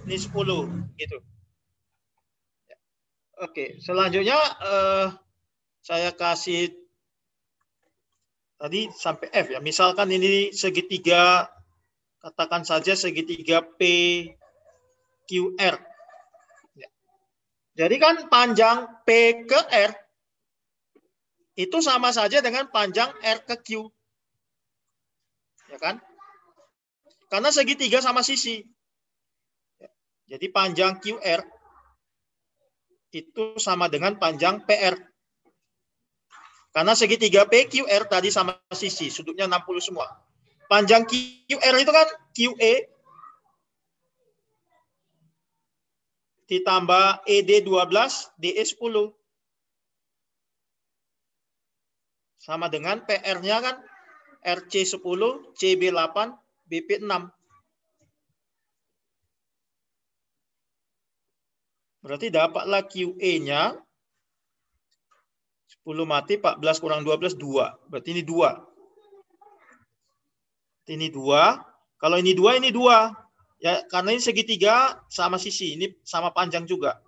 Ini 10 gitu. Oke, selanjutnya saya kasih tadi sampai F ya. Misalkan ini segitiga, katakan saja segitiga PQR. Ya. Jadi kan panjang P ke R itu sama saja dengan panjang R ke Q. Ya kan? Karena segitiga sama sisi. Jadi panjang QR itu sama dengan panjang PR. Karena segitiga PQR tadi sama sisi, sudutnya 60 semua. Panjang QR itu kan QE ditambah ED 12, DE 10. Sama dengan PR-nya kan RC 10, CB 8, BP 6. Berarti dapatlah QE-nya 10 mati, 14 kurang 12, 2. Berarti ini 2. Ini 2. Kalau ini 2, ini 2. Ya, karena ini segitiga sama sisi. Ini sama panjang juga.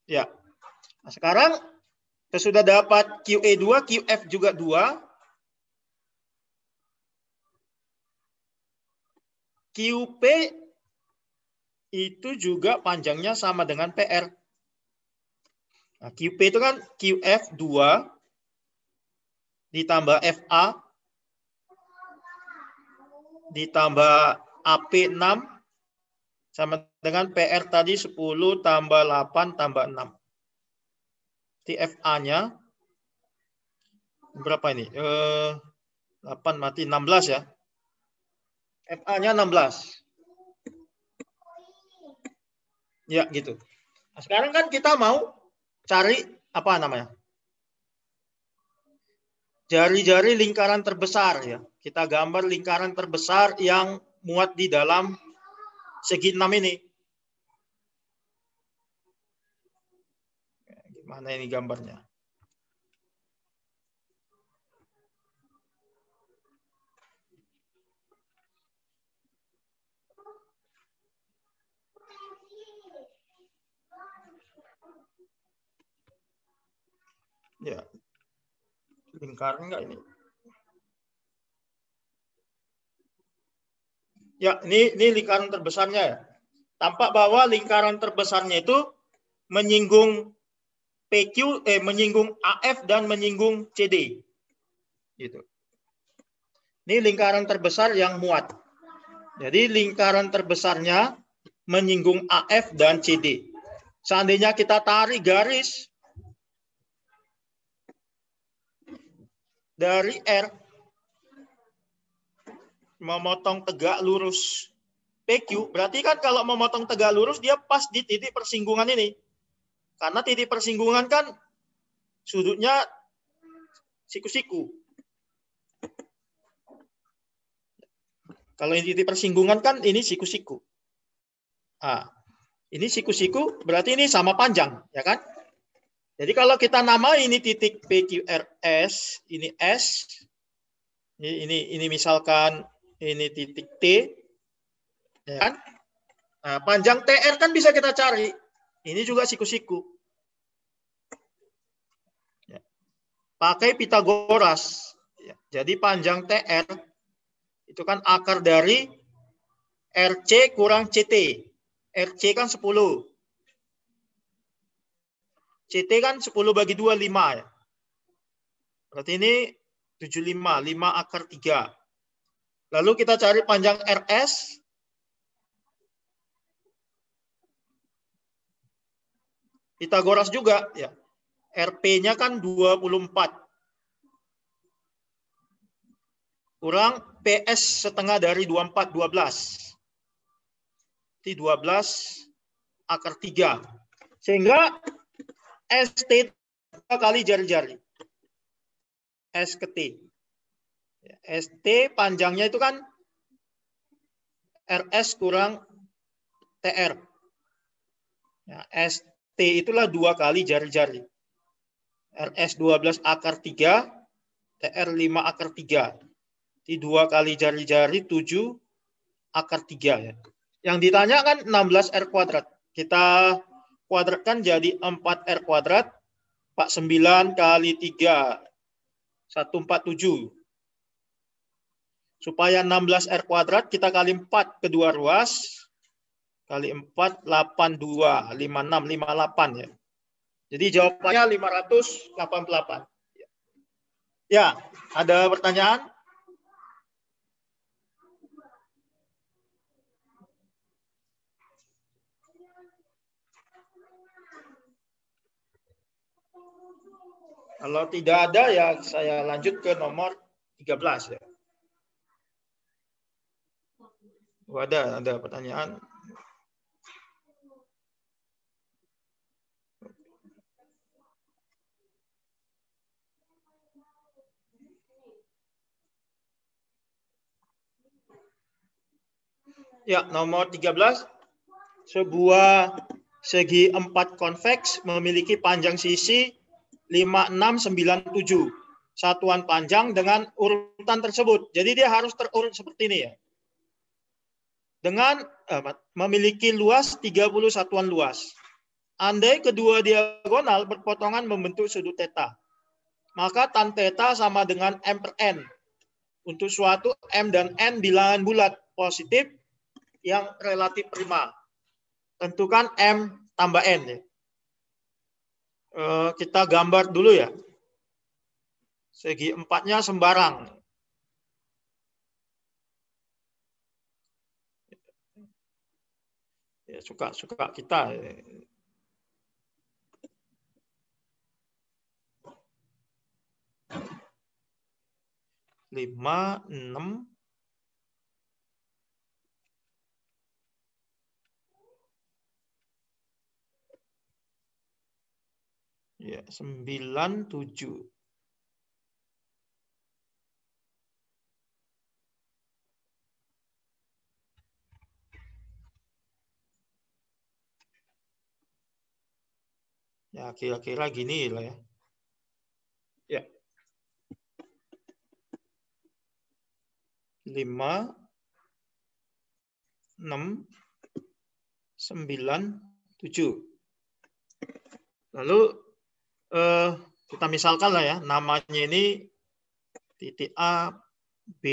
Ya. Nah, sekarang kita sudah dapat QE 2, QF juga 2. QP itu juga panjangnya sama dengan PR. Nah, QP itu kan QF 2 ditambah FA ditambah AP 6 sama dengan PR tadi 10 tambah 8 tambah 6. Di FA-nya berapa ini? 8 mati 16 ya. FA-nya 16. Ya, gitu. Nah, sekarang kan kita mau cari apa namanya? Jari-jari lingkaran terbesar ya. Kita gambar lingkaran terbesar yang muat di dalam segi 6 ini. Gimana ini gambarnya? Ya, lingkaran enggak ini? Ya, ini lingkaran terbesarnya ya. Tampak bahwa lingkaran terbesarnya itu menyinggung menyinggung AF dan menyinggung CD. Gitu. Ini lingkaran terbesar yang muat. Jadi lingkaran terbesarnya menyinggung AF dan CD. Seandainya kita tarik garis dari R memotong tegak lurus PQ, berarti kan kalau memotong tegak lurus dia pas di titik persinggungan ini. Karena titik persinggungan kan sudutnya siku-siku. Kalau ini titik persinggungan kan ini siku-siku. Nah, ini siku-siku berarti ini sama panjang, ya kan? Jadi kalau kita namai ini titik PQRS, ini S, ini misalkan ini titik T, ya kan? Nah, panjang TR kan bisa kita cari. Ini juga siku-siku. Ya. Pakai Pitagoras. Ya. Jadi panjang TR itu kan akar dari RC kurang CT. RC kan 10. CT kan 10 bagi 2, 5. Ya. Berarti ini 75, 5 akar 3. Lalu kita cari panjang RS. Pitagoras juga. Ya. RP-nya kan 24. Kurang PS setengah dari 24, 12. Jadi 12 akar 3. Sehingga ST 2 kali jari-jari. S ke T. ST panjangnya itu kan RS kurang TR. Ya, ST itulah 2 kali jari-jari. RS 12 akar 3, TR 5 akar 3. Di 2 kali jari-jari 7 akar 3 ya. Yang ditanya kan 16R kuadrat. Kita kuadratkan jadi 4R kuadrat. 49 kali 3. 147. Supaya 16R kuadrat kita kali 4 kedua ruas. Kali 4, 82. 56, 58 ya. Jadi jawabannya 588. Ya, ada pertanyaan? Kalau tidak ada ya saya lanjut ke nomor 13 ya. Oh, ada pertanyaan. Ya, nomor 13. Sebuah segi 4 konveks memiliki panjang sisi 5, 6, 9, 7. Satuan panjang dengan urutan tersebut. Jadi dia harus terurut seperti ini ya. Dengan memiliki luas 30 satuan luas. Andai kedua diagonal berpotongan membentuk sudut theta, maka tan theta sama dengan M per N. Untuk suatu M dan N bilangan bulat positif yang relatif prima. Tentukan M tambah N. Kita gambar dulu ya. Segi 4-nya sembarang. Ya, suka kita. 5, 6. Ya, 9, 7. Ya, kira-kira gini lah ya. Ya. 5, 6, 9, 7. Lalu kita misalkan lah ya, namanya ini titik A, B,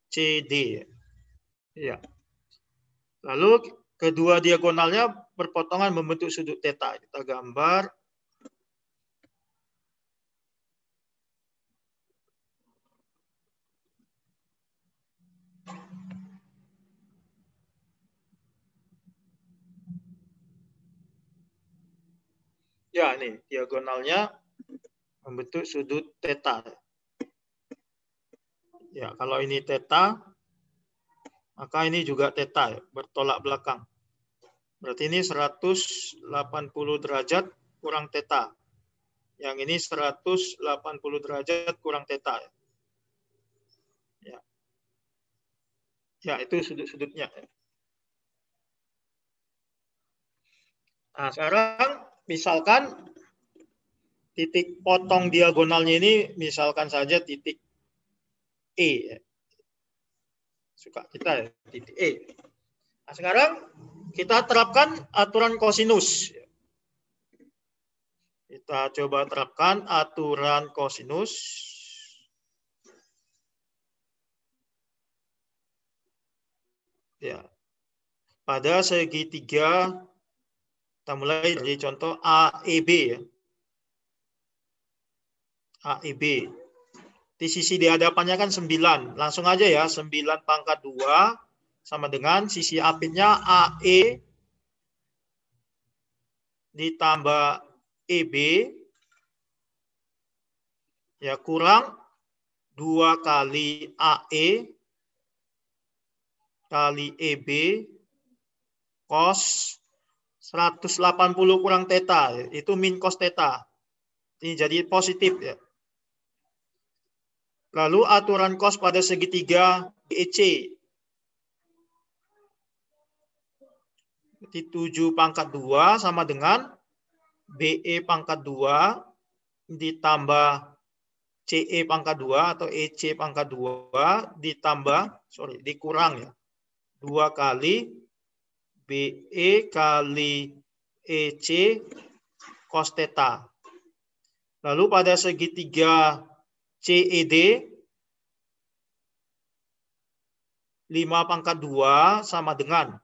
C, D. Ya. Lalu kedua diagonalnya berpotongan membentuk sudut theta. Kita gambar. Ya, ini diagonalnya membentuk sudut theta. Ya, kalau ini theta, maka ini juga theta, ya, bertolak belakang. Berarti ini 180 derajat kurang theta. Yang ini 180 derajat kurang theta. Ya, ya itu sudut-sudutnya. Nah, sekarang misalkan titik potong diagonalnya ini misalkan saja titik E. Suka kita ya, titik E. Nah, sekarang kita terapkan aturan kosinus. Kita coba terapkan aturan kosinus. Ya. Pada segitiga, kita mulai dari contoh AEB ya. AEB. Di sisi di hadapannya kan 9. Langsung aja ya, 9 pangkat 2 sama dengan sisi apitnya AE ditambah EB ya kurang 2 kali AE kali EB cos 180 kurang theta. Itu min cos theta. Ini jadi positif ya. Lalu aturan cos pada segitiga BEC. Jadi 7 pangkat 2 sama dengan BE pangkat 2 ditambah CE pangkat 2 atau EC pangkat 2 ditambah, dikurang ya. 2 kali BE kali EC cos theta. Lalu pada segitiga CED 5 pangkat 2 sama dengan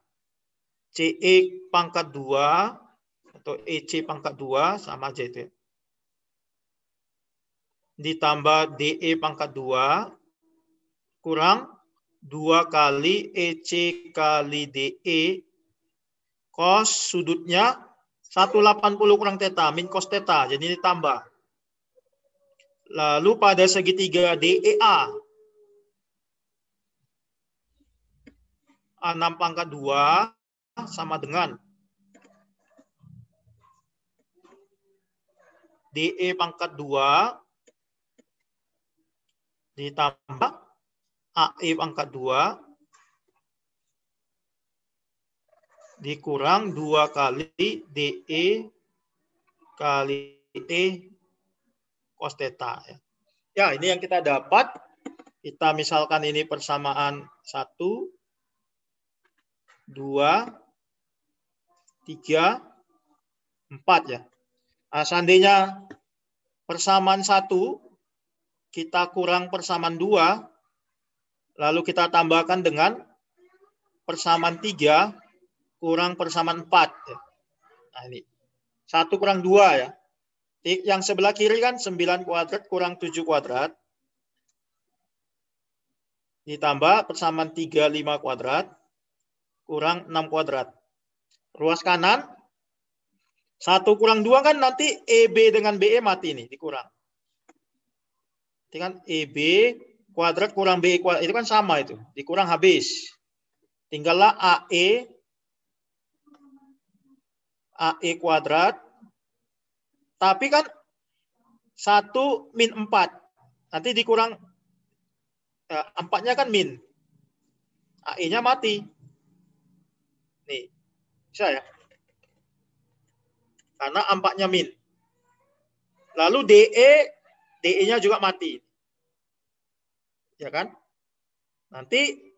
CE pangkat 2 atau EC pangkat 2 sama aja itu ya. Ditambah DE pangkat 2 kurang 2 kali EC kali DE cos sudutnya 180 kurang theta min cos theta. Jadi ditambah Lalu pada segitiga DEA, 6 pangkat 2 sama dengan DE pangkat 2 ditambah AE pangkat 2 dikurang 2 kali DE kali E cos theta. Ya, ini yang kita dapat. Kita misalkan ini persamaan 1, 2, 3, 4 ya. Nah, seandainya persamaan 1 kita kurang persamaan 2, lalu kita tambahkan dengan persamaan 3 kurang persamaan 4. Nah, ini 1 kurang 2 ya. Yang sebelah kiri kan 9 kuadrat kurang 7 kuadrat. Ditambah persamaan 3, 5 kuadrat kurang 6 kuadrat. Ruas kanan 1 kurang 2 kan nanti EB dengan BE mati nih, dikurang. Itu kan EB kuadrat kurang BE kuadrat, itu kan sama itu, dikurang habis. Tinggallah AE kuadrat. Tapi kan 1 min 4. Nanti dikurang 4-nya kan min. AE-nya mati. Nih, bisa ya? Karena 4-nya min. Lalu DE-nya juga mati. Ya kan? Nanti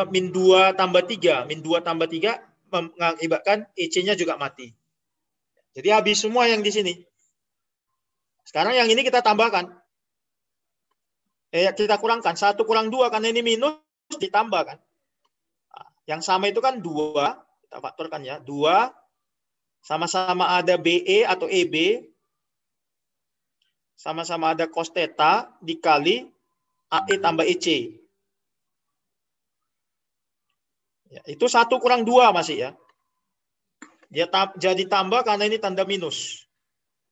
min 2 tambah 3. Min 2 tambah 3 mengakibatkan EC-nya juga mati. Jadi habis semua yang di sini. Sekarang yang ini kita tambahkan. Kita kurangkan. 1 kurang 2 karena ini minus ditambahkan. Yang sama itu kan 2. Kita faktorkan ya. 2 sama-sama ada BE atau EB. Sama-sama ada cos theta dikali AE tambah EC. Ya, itu 1 kurang 2 masih ya. Dia jadi tambah karena ini tanda minus.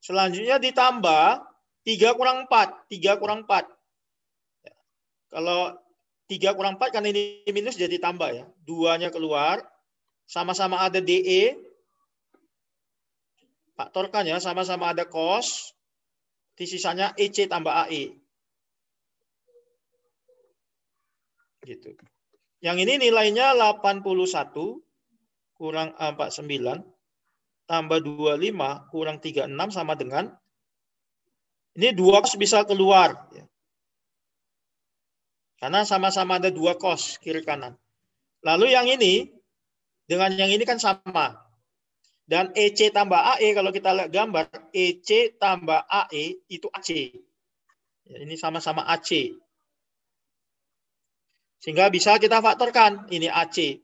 Selanjutnya ditambah 3 kurang 4. 3 kurang 4. Ya. Kalau 3 kurang 4 karena ini minus jadi tambah ya. 2-nya keluar. Sama-sama ada DE. Faktorkan ya. Sama-sama ada cos. Di sisanya EC tambah AE. Gitu. Yang ini nilainya 81. Kurang 49 tambah 25 kurang 36 sama dengan ini 2 cos bisa keluar ya. Karena sama-sama ada 2 cos kiri kanan. Lalu yang ini dengan yang ini kan sama. Dan EC tambah AE kalau kita lihat gambar EC tambah AE itu AC. Ya, ini sama-sama AC. Sehingga bisa kita faktorkan ini AC.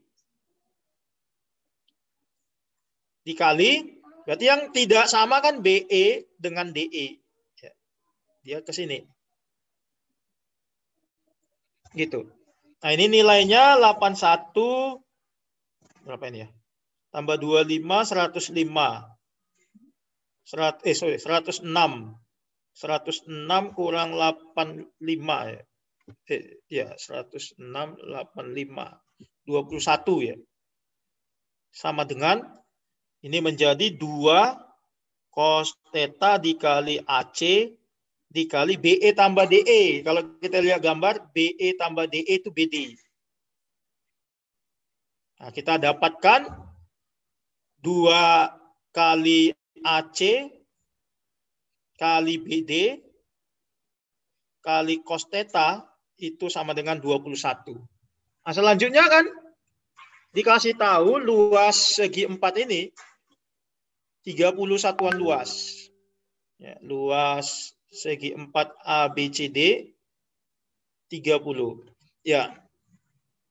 Dikali, berarti yang tidak sama kan BE dengan DE. Ya, dia ke sini. Gitu. Nah ini nilainya 81, berapa ini ya? Tambah 25, 105. 106. 106 kurang 85 ya. Ya, 106, 85. 21 ya. Sama dengan ini menjadi 2 cos theta dikali AC dikali BE tambah DE. Kalau kita lihat gambar, BE tambah DE itu BD. Nah, kita dapatkan 2 kali AC kali BD kali cos theta itu sama dengan 21. Nah, selanjutnya kan dikasih tahu luas segi 4 ini 30 satuan luas. Ya, luas segi 4 ABCD 30. Ya.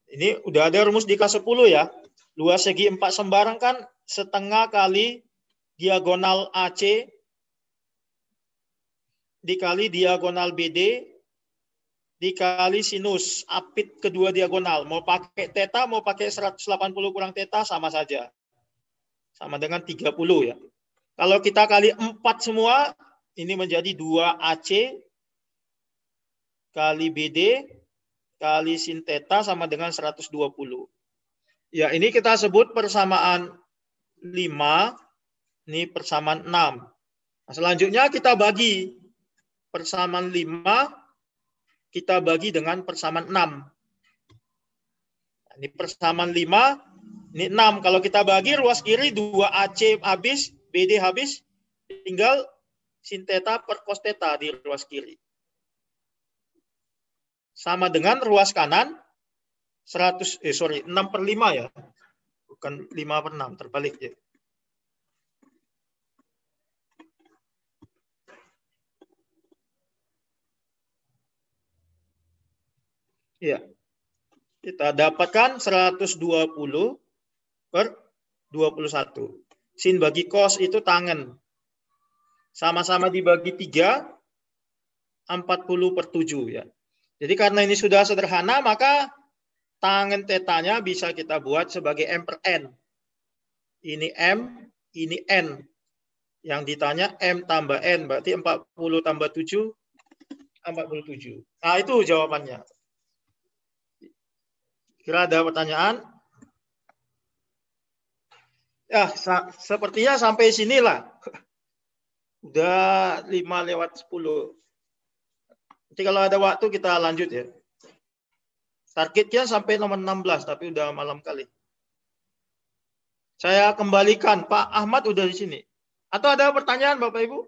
Ini udah ada rumus di kelas 10 ya. Luas segi 4 sembarang kan setengah kali diagonal AC dikali diagonal BD dikali sinus apit kedua diagonal. Mau pakai theta, mau pakai 180 kurang theta sama saja. Sama dengan 30 ya. Kalau kita kali 4 semua, ini menjadi 2AC kali BD kali sin theta sama dengan 120. Ya, ini kita sebut persamaan 5, ini persamaan 6. Nah, selanjutnya kita bagi persamaan 5, kita bagi dengan persamaan 6. Nah, ini persamaan 5, ini 6. Kalau kita bagi ruas kiri 2AC habis, BD habis, tinggal sin theta per cos theta di ruas kiri. Sama dengan ruas kanan 6/5 ya. Bukan 5/6, terbalik ya. Ya. Kita dapatkan 120 per 21. Sin bagi cos itu tangen. Sama-sama dibagi 3, 40 per 7 ya. Jadi karena ini sudah sederhana, maka tangen tetanya bisa kita buat sebagai M per N. Ini M, ini N. Yang ditanya M tambah N, berarti 40 tambah 7, 47. Nah, itu jawabannya. Kira ada pertanyaan? Ya, sepertinya sampai sinilah. Udah 5:10. Nanti kalau ada waktu kita lanjut ya. Targetnya sampai nomor 16, tapi udah malam kali. Saya kembalikan, Pak Ahmad udah di sini. Atau ada pertanyaan Bapak Ibu?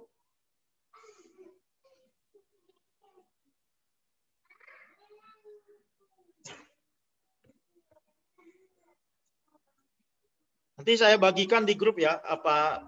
Nanti saya bagikan di grup ya, apa